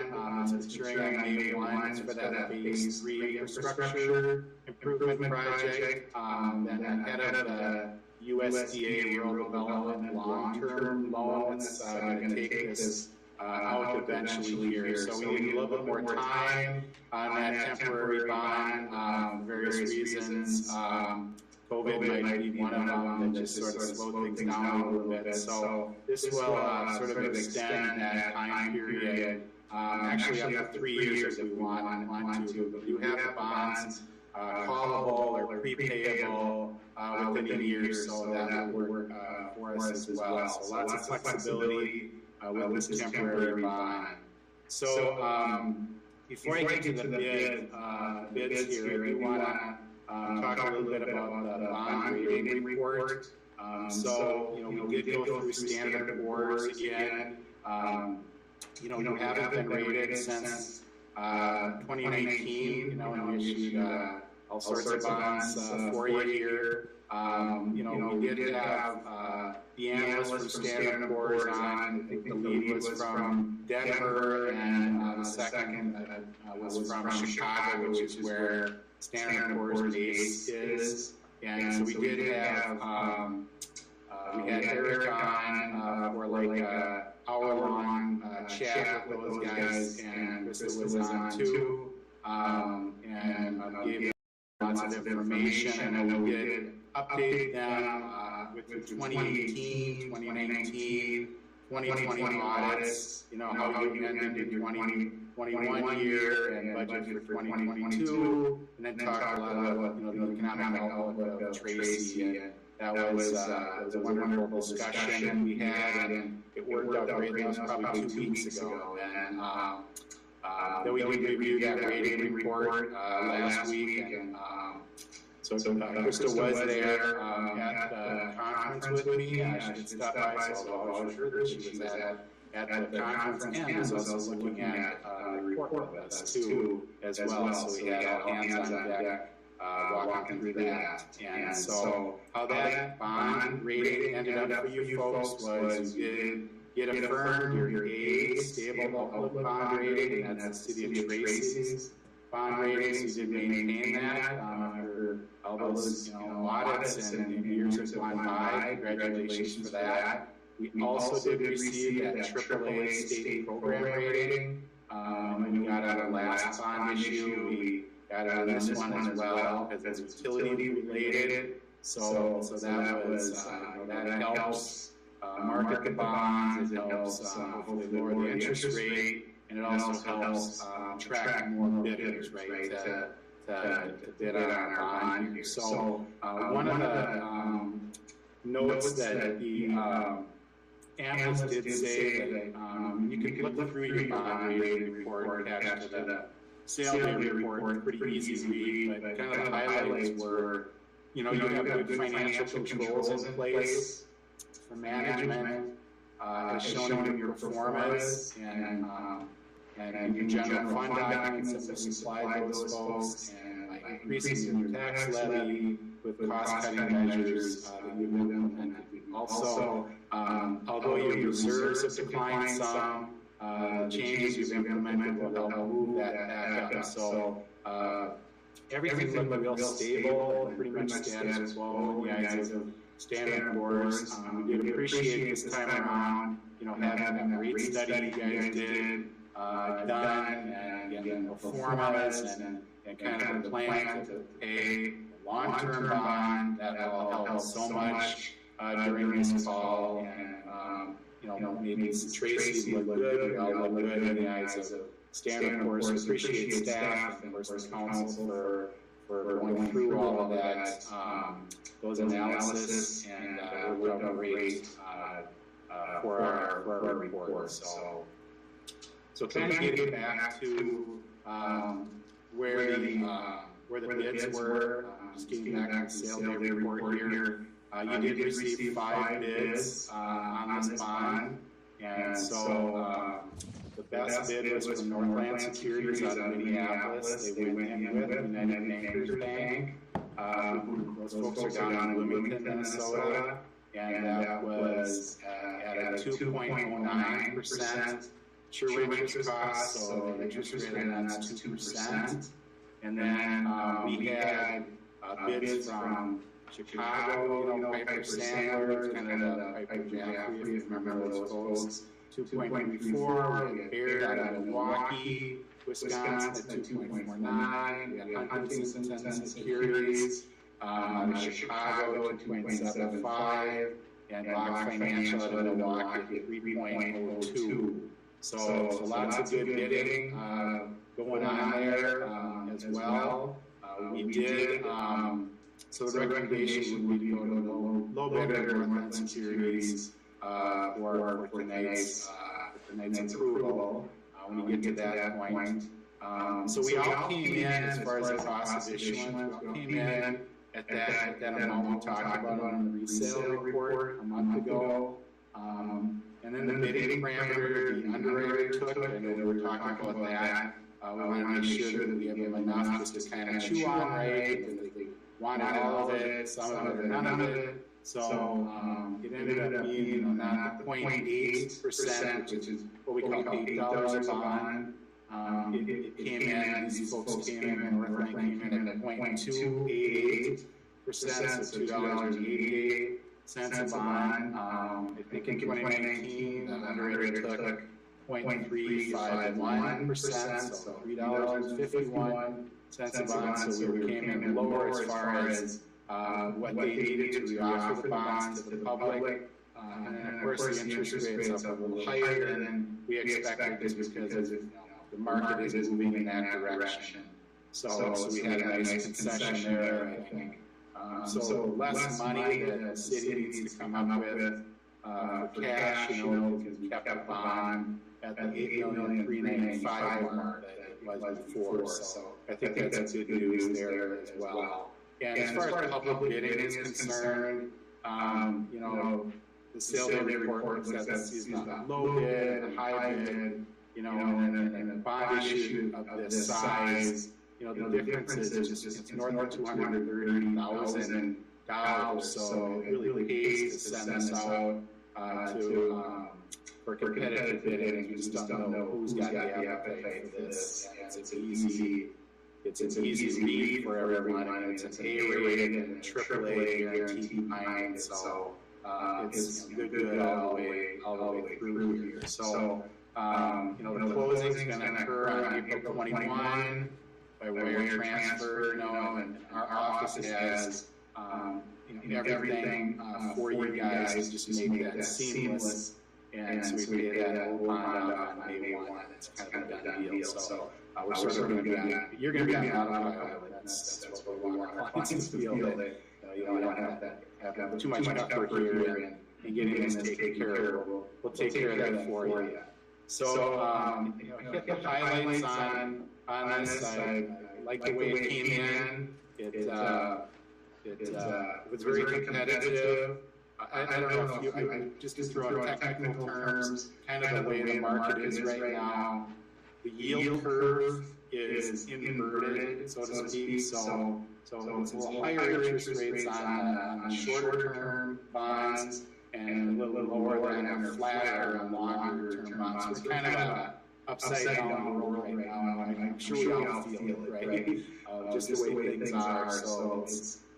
It's maturing on May 1. It's for that Phase 3 infrastructure improvement project. Then ahead of the USDA Rural Development long-term loan that's going to take this out eventually here. So we need a little bit more time on that temporary bond for various reasons. COVID might be one of them that just sort of slowed things down a little bit. So this will sort of extend that time period, actually up to 3 years if we want to. But you have the bonds callable or prepayable within a year, so that will work for us as well. So lots of flexibility with this temporary bond. So before I get to the bids here, I do want to talk a little bit about the bond rating report. So, we did go through Standard & Poor's again. You haven't been rated since 2019, and we issued all sorts of bonds for you here. We did have the analyst from Standard & Poor's on. I think the lead was from Denver, and the second was from Chicago, which is where Standard & Poor's base is. And so we did have, we had Eric on for like an hour-long chat with those guys, and Krista was on too, and gave lots of information, and we did update them with the 2018, 2019, 2020 audits, how you ended the 2021 year and budget for 2022, and then talk a lot about the economic outlook of Tracy. And that was a wonderful discussion we had, and it worked out great. That was probably 2 weeks ago. And then we did review that rating report last week, and so Krista was there at the conference with me. She did stop by, so I was sure that she was at the conference, and was also looking at the report with us too, as well. So we had all hands on deck walking through that. And so how that bond rating ended up for you folks was you did get affirmed your A stable outlook bond rating. That's the City of Tracy's bond ratings. You did maintain that after all those audits and years have gone by. Congratulations for that. We also did receive that AAA state program rating. When we got out of our last bond issue, we got out of this one as well because it's utility related. So that was that helps market the bonds. It helps hopefully lower the interest rate, and it also helps attract more bidders, right, to bid on our bond here. So one of the notes that the analyst did say that you can look through your bond rating report attached to the sale day report, pretty easy to read, but kind of the highlights were, you have good financial controls in place for management, as shown in your performance, and your general fund documents that we supplied those folks, and like increasing your tax levy with cost-cutting measures that you've implemented. Also, although your reserves have declined some, the changes you've implemented will help move that back up. So everything looked real stable, pretty much status quo in the eyes of Standard & Poor's. We did appreciate this time around, having that rate study you guys did done, and getting performance and kind of a plan to pay a long-term bond that will help so much during this fall. And maybe Tracy looked good, we all look good in the eyes of Stan, of course, appreciates staff and, of course, the council for going through all of that, those analysis, and worked out great for our report. So kind of getting back to where the bids were, just getting back to the sale day report here. You did receive 5 bids on this bond, and so the best bid was from Northland Securities out of Minneapolis. They went in with United Bankers Bank. Those folks are down in Bloomington, Minnesota, and that was at a 2.09% true interest cost, so the interest rate on that's 2%. And then we had bids from Chicago, Piper Sandler, kind of the Piper Jaffray, if you remember those folks, 2.34. We had Baird out of Milwaukee, Wisconsin at 2.49. We had Huntington Securities out of Chicago at 2.75. And Rock Financial out of Milwaukee at 3.02. So lots of good bidding going on there as well. We did, so the recommendation would be to go to low bidder Northland Securities for tonight's approval when you get to that point. So we all came in, as far as the cost of issuance, we all came in at that amount we talked about on the resale report a month ago. And then the bidding parameter the underwriter took, and we were talking about that. We want to make sure that we have enough just to kind of chew on, right? That they wanted all of it, some of it, or none of it. So it ended up being not 0.8%, which is what we call $8 a bond. It came in, these folks came in, Northland came in at 0.288%, so $2.88 a bond. I think in 2019, the underwriter took 0.351%, so $3.51 a bond. So we came in lower as far as what they needed to reoffer the bonds to the public. And then, of course, the interest rate's up a little higher than we expected, just because the market is moving in that direction. So we had a nice concession there, I think. So less money that the city needs to come up with for cash, because we kept the bond at the $8,395,000 mark that it was before. So I think that's good news there as well. And as far as public bidding is concerned, the sale day report looks at the low bid, high bid, and the bond issue of this size. The difference is just it's north of $230,000, so it really pays to send this out for competitive bidding. You just don't know who's got the appetite for this. It's an easy read for everyone, and it's an A-rated and a AAA guarantee behind it, so it's good all the way through here. So the closing's going to occur on April 21. By wire transfer, and our office has everything for you guys just to make that seamless. And so we paid that old bond off on May 1. It's kind of a done deal. So we're sort of going to be on, you're going to be on autopilot. That's what we want our clients to feel, that you don't have too much effort here and getting this taken care of. We'll take care of that for you. So hit the highlights on this. I like the way it came in. It was very competitive. I don't know if you, I just to throw in technical terms, kind of the way the market is right now. The yield curve is inverted, so to speak. So it's a little higher interest rates on the shorter term bonds and a little lower than or flatter on longer term bonds. So we're kind of a upside down road right now. I'm sure we all feel it, right? Just the way things are. So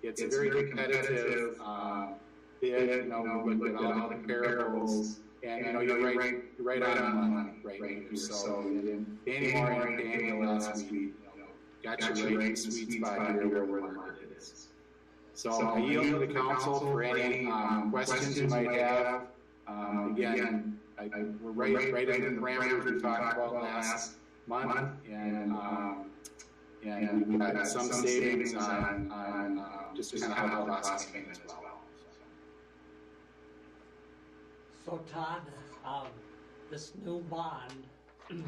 it's a very competitive bid. We looked at all the comparables, and you're right on the money right here. So Danny Moore and Danny last week got you right in the sweet spot here where the market is. So I yield to the council for any questions you might have. Again, we're right in the parameters we talked about month, and we've got some savings on just kind of how the cost came as well. So Todd, this new bond,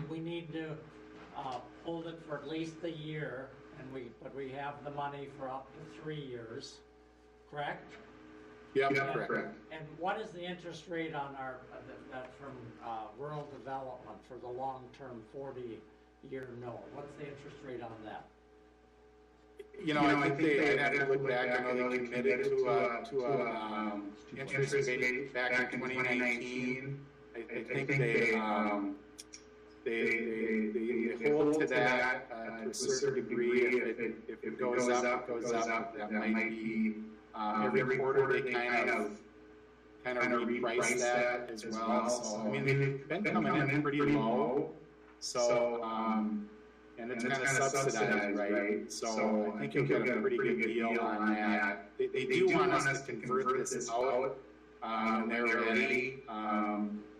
we need to hold it for at least a year, but we have the money for up to 3 years, correct? Yep, correct. And what is the interest rate on that from rural development for the long-term 40-year note? What's the interest rate on that? I think I'd have to look back. I know they committed to interest rate back in 2019. I think they hold to that to a certain degree. If it goes up, it goes up. That might be every quarter they kind of reprice that as well. So they've been coming in pretty low. So and it's kind of subsidized, right? So I think you'll get a pretty good deal on that. They do want us to convert this out when they're ready.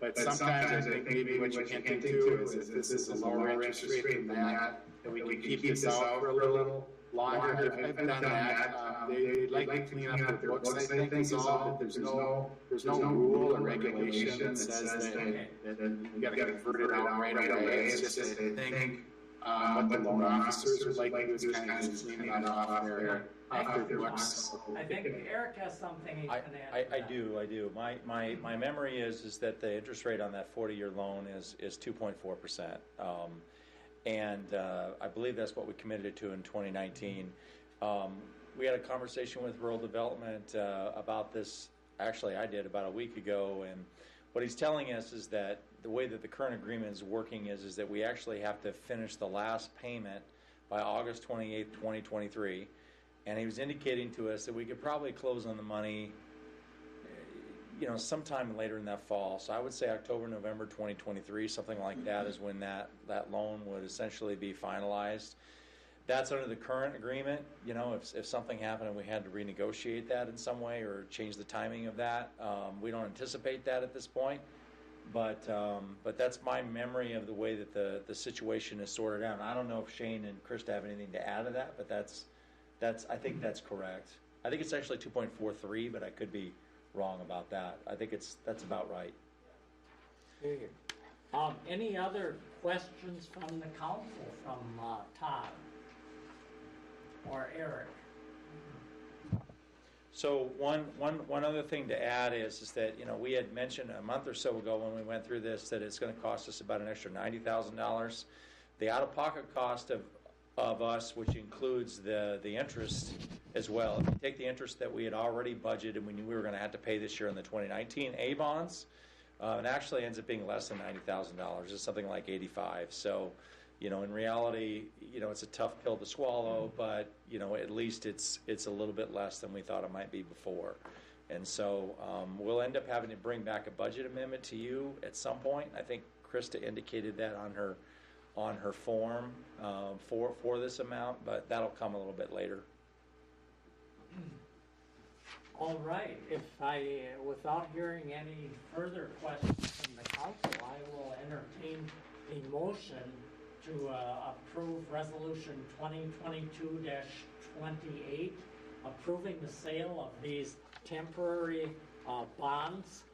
But sometimes I think maybe what you can't do is if this is a lower interest rate than that we can keep this out for a little longer. I've done that. They'd like to clean up their books, I think, is all, but there's no rule or regulation that says that you got to convert it out right away. It's just, I think, what the loan officers would like to do is kind of just clean it off their books. I think Eric has something he can add. I do. My memory is that the interest rate on that 40-year loan is 2.4%. And I believe that's what we committed it to in 2019. We had a conversation with Rural Development about this. Actually, I did about a week ago, and what he's telling us is that the way that the current agreement is working is that we actually have to finish the last payment by August 28th, 2023. And he was indicating to us that we could probably close on the money, sometime later in that fall. So I would say October, November 2023, something like that is when that loan would essentially be finalized. That's under the current agreement. If something happened and we had to renegotiate that in some way or change the timing of that, we don't anticipate that at this point. But that's my memory of the way that the situation is sorted out. And I don't know if Shane and Krista have anything to add to that, but I think that's correct. I think it's actually 2.43, but I could be wrong about that. I think that's about right. Any other questions from the council, from Todd or Eric? So one other thing to add is that we had mentioned a month or so ago when we went through this that it's going to cost us about an extra $90,000. The out-of-pocket cost of us, which includes the interest as well. If you take the interest that we had already budgeted and we knew we were going to have to pay this year in the 2019 A bonds, it actually ends up being less than $90,000. It's something like $85,000. So, in reality, it's a tough pill to swallow, but at least it's a little bit less than we thought it might be before. And so we'll end up having to bring back a budget amendment to you at some point. I think Krista indicated that on her form for this amount, but that'll come a little bit later. All right. Without hearing any further questions from the council, I will entertain a motion to approve Resolution 2022-28, approving the sale of these temporary bonds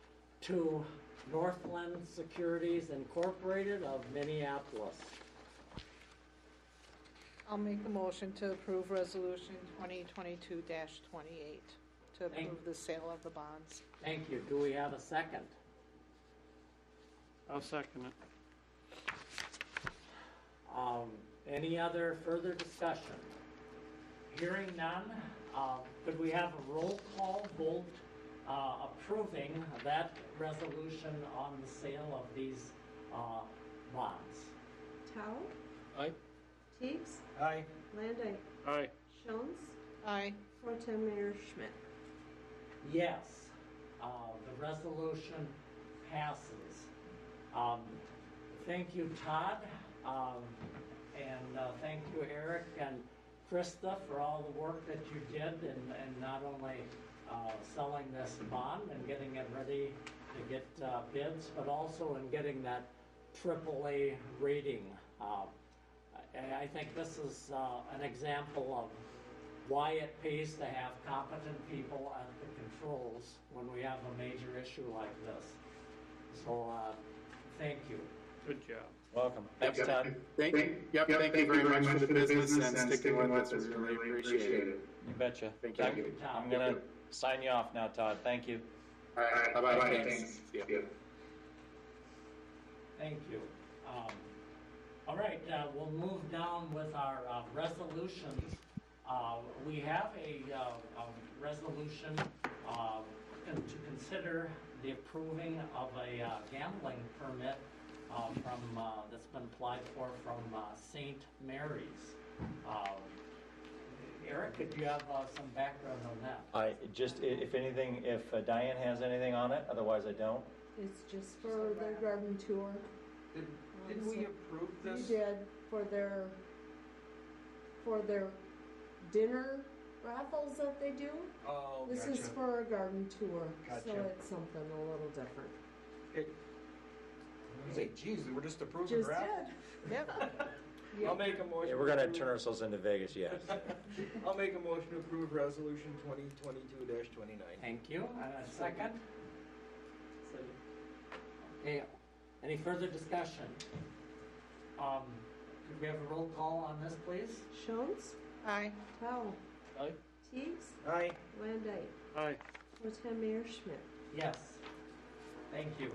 to Northland Securities Incorporated of Minneapolis. I'll make a motion to approve Resolution 2022-28, to approve the sale of the bonds. Thank you. Do we have a second? I'll second it. Any other further discussion? Hearing none, could we have a roll call vote approving that resolution on the sale of these bonds? Tao? Aye. Teagues? Aye. Landay? Aye. Jones? Aye. Pro Tem Mayor Schmidt? Yes, the resolution passes. Thank you, Todd, and thank you, Eric and Krista, for all the work that you did and not only selling this bond and getting it ready to get bids, but also in getting that AAA rating And I think this is an example of why it pays to have competent people at the controls when we have a major issue like this. So, thank you. Good job. Welcome. Thanks, Todd. Thank you very much for the business and sticking with us. We really appreciate it. You betcha. Thank you. I'm going to sign you off now, Todd. Thank you. All right. Bye-bye. Thanks. See ya. Thank you. All right, we'll move down with our resolutions. We have a resolution to consider the approving of a gambling permit that's been applied for from St. Mary's. Eric, could you have some background on that? I just, if anything, if Diane has anything on it, otherwise I don't. It's just for their garden tour. Didn't we approve this? We did for their dinner raffles that they do. Oh, This gotcha. is for a garden tour, so Gotcha. it's something a little different. I say, geez, we're just approving Just raffles? did. Yep. I'll make a motion. Yeah, we're going to turn ourselves into Vegas, yes. I'll make a motion to approve resolution 2022-29. Thank you. And a second? Okay, any further discussion? Could we have a roll call on this, please? Shones? Aye. Towle? Aye. Teagues? Aye. Landite? Aye. Pro Tem Mayor Schmidt? Yes. Thank you.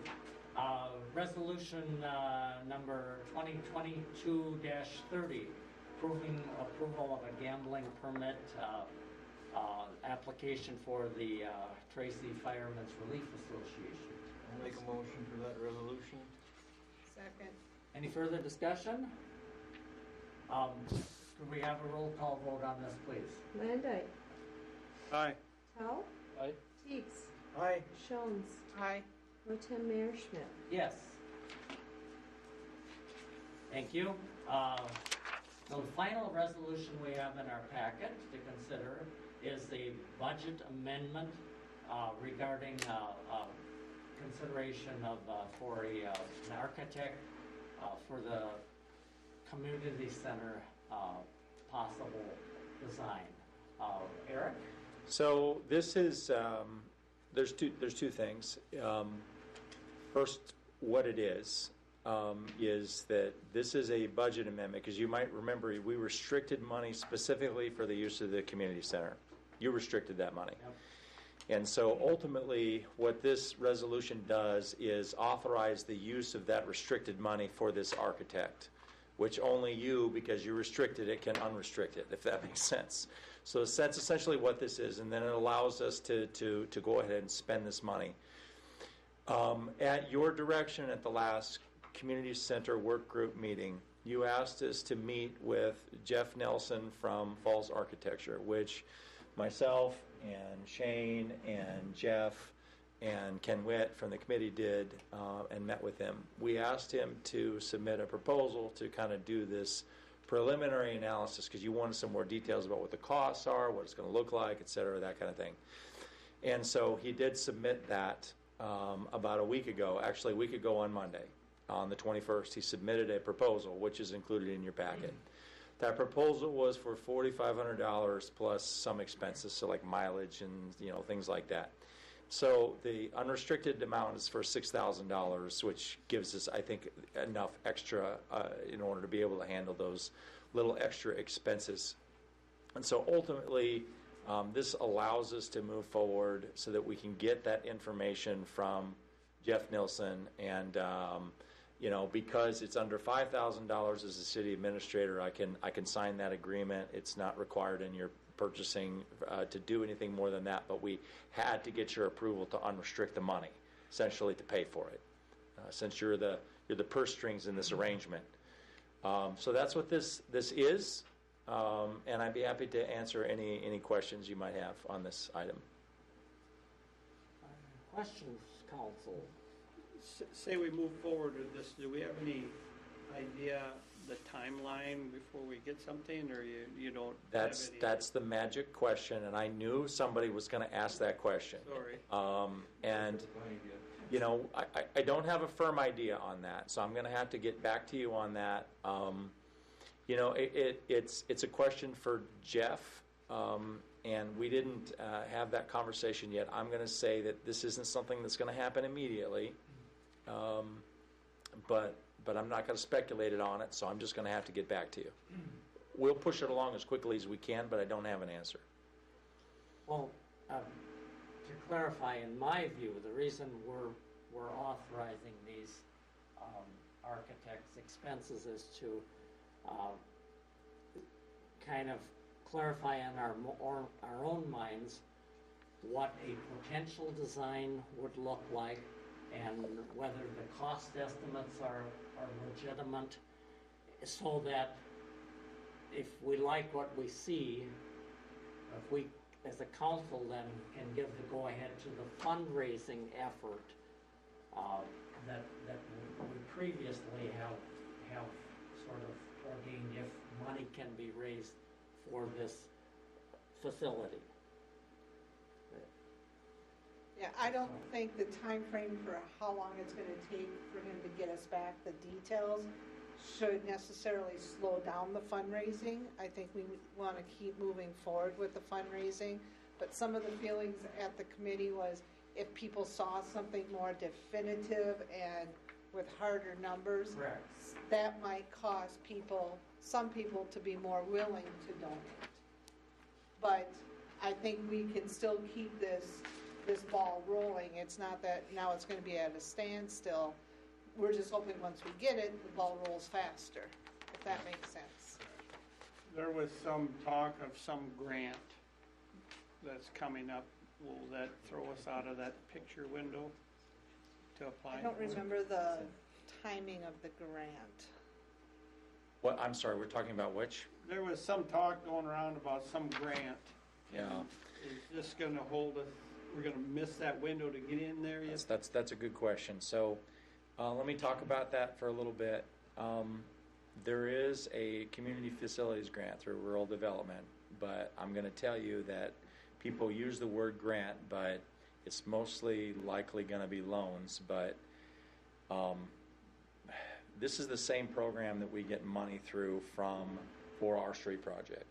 Resolution number 2022-30, approving approval of a gambling permit application for the Tracy Firemen's Relief Association. I'll make a motion for that resolution. Second. Any further discussion? Could we have a roll call vote on this, please? Landite? Aye. Towle? Aye. Teagues? Aye. Shones? Aye. Pro Tem Mayor Schmidt? Yes. Thank you. The final resolution we have in our packet to consider is the budget amendment regarding consideration of for an architect for the community center possible design. Eric? So this is, there's two things. First, what it is that this is a budget amendment, because you might remember we restricted money specifically for the use of the community center. You restricted that money. Yep. And so ultimately what this resolution does is authorize the use of that restricted money for this architect, which only you, because you restricted it, can unrestrict it, if that makes sense. So that's essentially what this is, and then it allows us to go ahead and spend this money. At your direction at the last community center work group meeting, you asked us to meet with Jeff Nelson from Falls Architecture, which myself and Shane and Jeff and Ken Witt from the committee did and met with him. We asked him to submit a proposal to kind of do this preliminary analysis, because you wanted some more details about what the costs are, what it's going to look like, et cetera, that kind of thing. And so he did submit that about a week ago, actually a week ago on Monday, on the 21st. He submitted a proposal, which is included in your packet. That proposal was for $4,500 plus some expenses, so like mileage and things like that. So the unrestricted amount is for $6,000, which gives us, I think, enough extra in order to be able to handle those little extra expenses. And so ultimately, this allows us to move forward so that we can get that information from Jeff Nilsson, and because it's under $5,000 as a city administrator, I can sign that agreement. It's not required in your purchasing to do anything more than that, but we had to get your approval to unrestrict the money, essentially to pay for it, since you're the purse strings in this arrangement. So that's what this is, and I'd be happy to answer any questions you might have on this item. Questions, council? Say we move forward with this, do we have any idea the timeline before we get something, or you don't That's have any? that's the magic question, and I knew somebody was going to ask that question. Sorry. And You know, I don't have a firm idea on that, so I'm going to have to get back to you on that. You know, it's a question for Jeff, and we didn't have that conversation yet. I'm going to say that this isn't something that's going to happen immediately, but I'm not going to speculate it on it, so I'm just going to have to get back to you. We'll push it along as quickly as we can, but I don't have an answer. Well, to clarify, in my view, the reason we're authorizing these architects' expenses is to kind of clarify in our own minds what a potential design would look like and whether the cost estimates are legitimate, so that if we like what we see, if we as a council then can give the go-ahead to the fundraising effort that we previously have sort of ordained, if money can be raised for this facility. Yeah, I don't think the time frame for how long it's going to take for him to get us back the details should necessarily slow down the fundraising. I think we want to keep moving forward with the fundraising, but some of the feelings at the committee was if people saw something more definitive and with harder numbers, correct, that might cause some people to be more willing to donate. But I think we can still keep this ball rolling. It's not that now it's going to be at a standstill. We're just hoping once we get it, the ball rolls faster, if that makes sense. There was some talk of some grant that's coming up. Will that throw us out of that picture window to apply? I don't remember the timing of the grant. What? I'm sorry, we're talking about which? There was some talk going around about some grant. Yeah. Is this going to hold us? We're going to miss that window to get in there yet? That's a good question. So let me talk about that for a little bit. There is a community facilities grant through rural development, but I'm going to tell you that people use the word grant, but it's mostly likely going to be loans. But this is the same program that we get money through for our street project.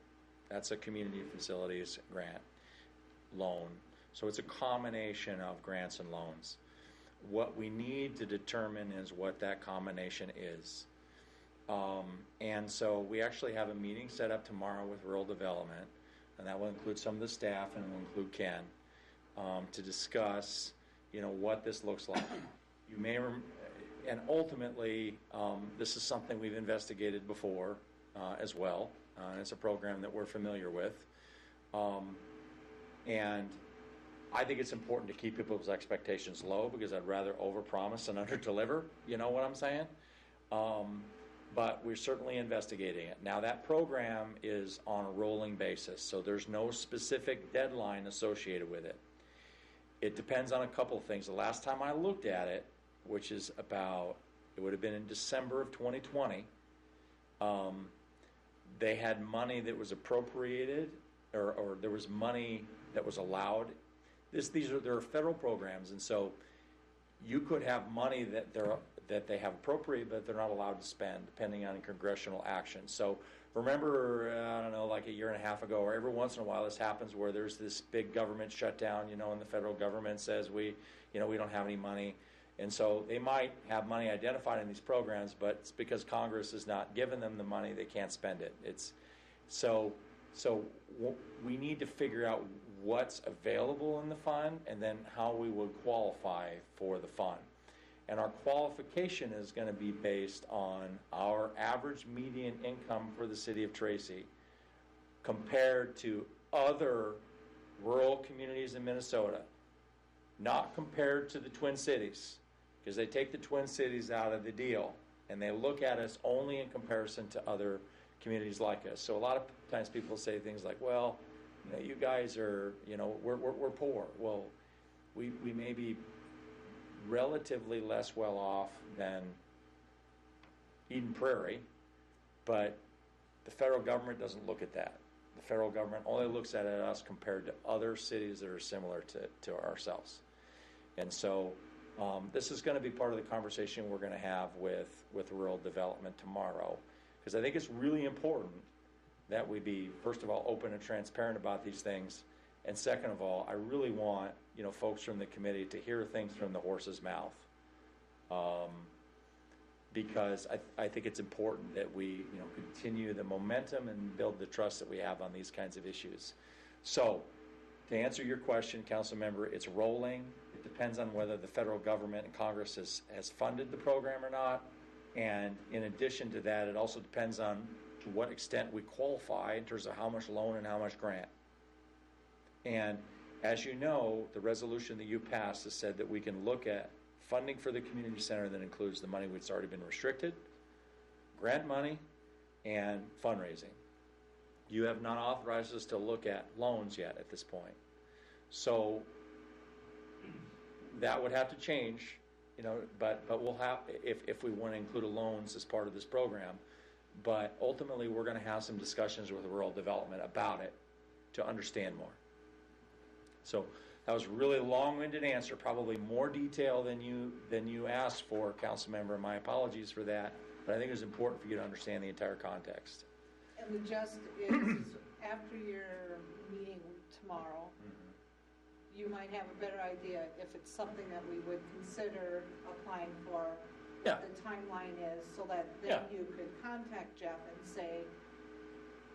That's a community facilities grant loan. So it's a combination of grants and loans. What we need to determine is what that combination is. And so we actually have a meeting set up tomorrow with rural development, and that will include some of the staff and will include Ken, to discuss, what this looks like. You may, and ultimately, this is something we've investigated before as well. It's a program that we're familiar with. And I think it's important to keep people's expectations low because I'd rather overpromise and underdeliver. You know what I'm saying? But we're certainly investigating it. Now, that program is on a rolling basis, so there's no specific deadline associated with it. It depends on a couple of things. The last time I looked at it, which is it would have been in December of 2020, they had money that was appropriated, or there was money that was allowed. There are federal programs, and so you could have money that they have appropriated, but they're not allowed to spend, depending on congressional action. So remember, I don't know, like a year and a half ago, or every once in a while, this happens where there's this big government shutdown, and the federal government says we don't have any money, and so they might have money identified in these programs, but it's because Congress has not given them the money, they can't spend it. So we need to figure out what's available in the fund and then how we would qualify for the fund. And our qualification is going to be based on our average median income for the city of Tracy compared to other rural communities in Minnesota, not compared to the Twin Cities, because they take the Twin Cities out of the deal and they look at us only in comparison to other communities like us. So a lot of times people say things like, well, you guys are, we're poor. Well, we may be relatively less well off than Eden Prairie, but the federal government doesn't look at that. The federal government only looks at us compared to other cities that are similar to ourselves. And so This is going to be part of the conversation we're going to have with rural development tomorrow, because I think it's really important that we be, first of all, open and transparent about these things, and second of all, I really want folks from the committee to hear things from the horse's mouth, because I think it's important that we continue the momentum and build the trust that we have on these kinds of issues. So, to answer your question, Council Member, it's rolling. It depends on whether the federal government and Congress has funded the program or not. And in addition to that, it also depends on to what extent we qualify in terms of how much loan and how much grant. And as you know, the resolution that you passed has said that we can look at funding for the community center that includes the money that's already been restricted, grant money, and fundraising. You have not authorized us to look at loans yet at this point. So that would have to change, but we'll have, if we want to include loans as part of this program. But ultimately, we're going to have some discussions with rural development about it to understand more. So that was a really long-winded answer, probably more detail than you asked for, Council Member. My apologies for that, but I think it was important for you to understand the entire context. And the gist is, after your meeting tomorrow, you might have a better idea if it's something that we would consider applying for, Yeah. what the timeline is, so that then Yeah. you could contact Jeff and say,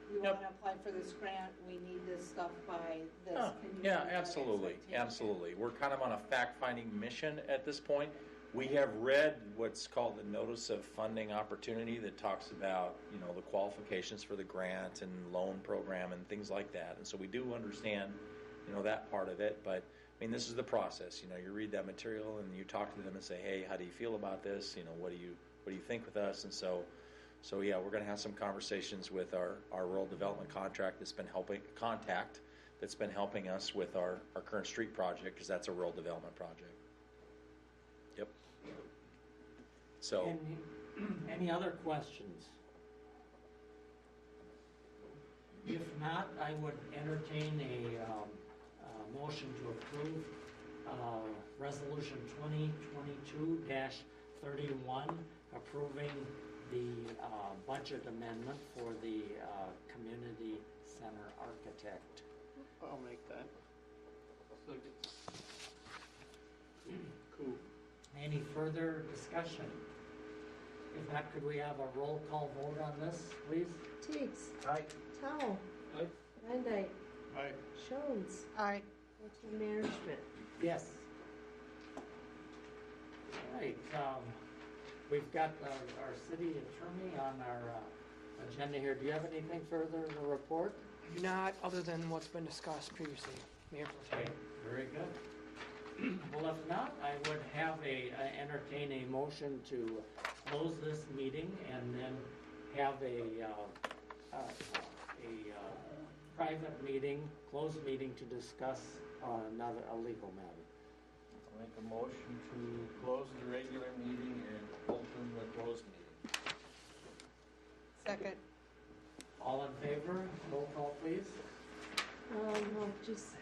we Yep. want to apply for this grant, we need this stuff by this. Oh, Can you yeah, do that absolutely, expectation? absolutely. We're kind of on a fact-finding mission at this point. We have read what's called the Notice of Funding Opportunity that talks about, the qualifications for the grant and loan program and things like that. And so we do understand, that part of it. But, this is the process. You read that material and you talk to them and say, hey, how do you feel about this? What do you think with us? And so yeah, we're going to have some conversations with our rural development contact that's been helping us with our current street project, because that's a rural development project. Yep. So. Any other questions? If not, I would entertain a motion to approve Resolution 2022-31, approving the budget amendment for the community center architect. I'll make that. Cool. Any further discussion? If not, could we have a roll call vote on this, please? Teagues. Aye. Towle. Aye. Van Dyke. Aye. Jones. Aye. Pro Tem Mayor Schmidt. Yes. All right, we've got our city attorney on our agenda here. Do you have anything further to report? Not other than what's been discussed previously, Mayor Pro Tem. Okay, very good. Well, if not, I would have entertain a motion to close this meeting and then have a private meeting, closed meeting to discuss a legal matter. I'll make a motion to close the regular meeting and open the closed meeting. Second. All in favor? Roll call, please. No, just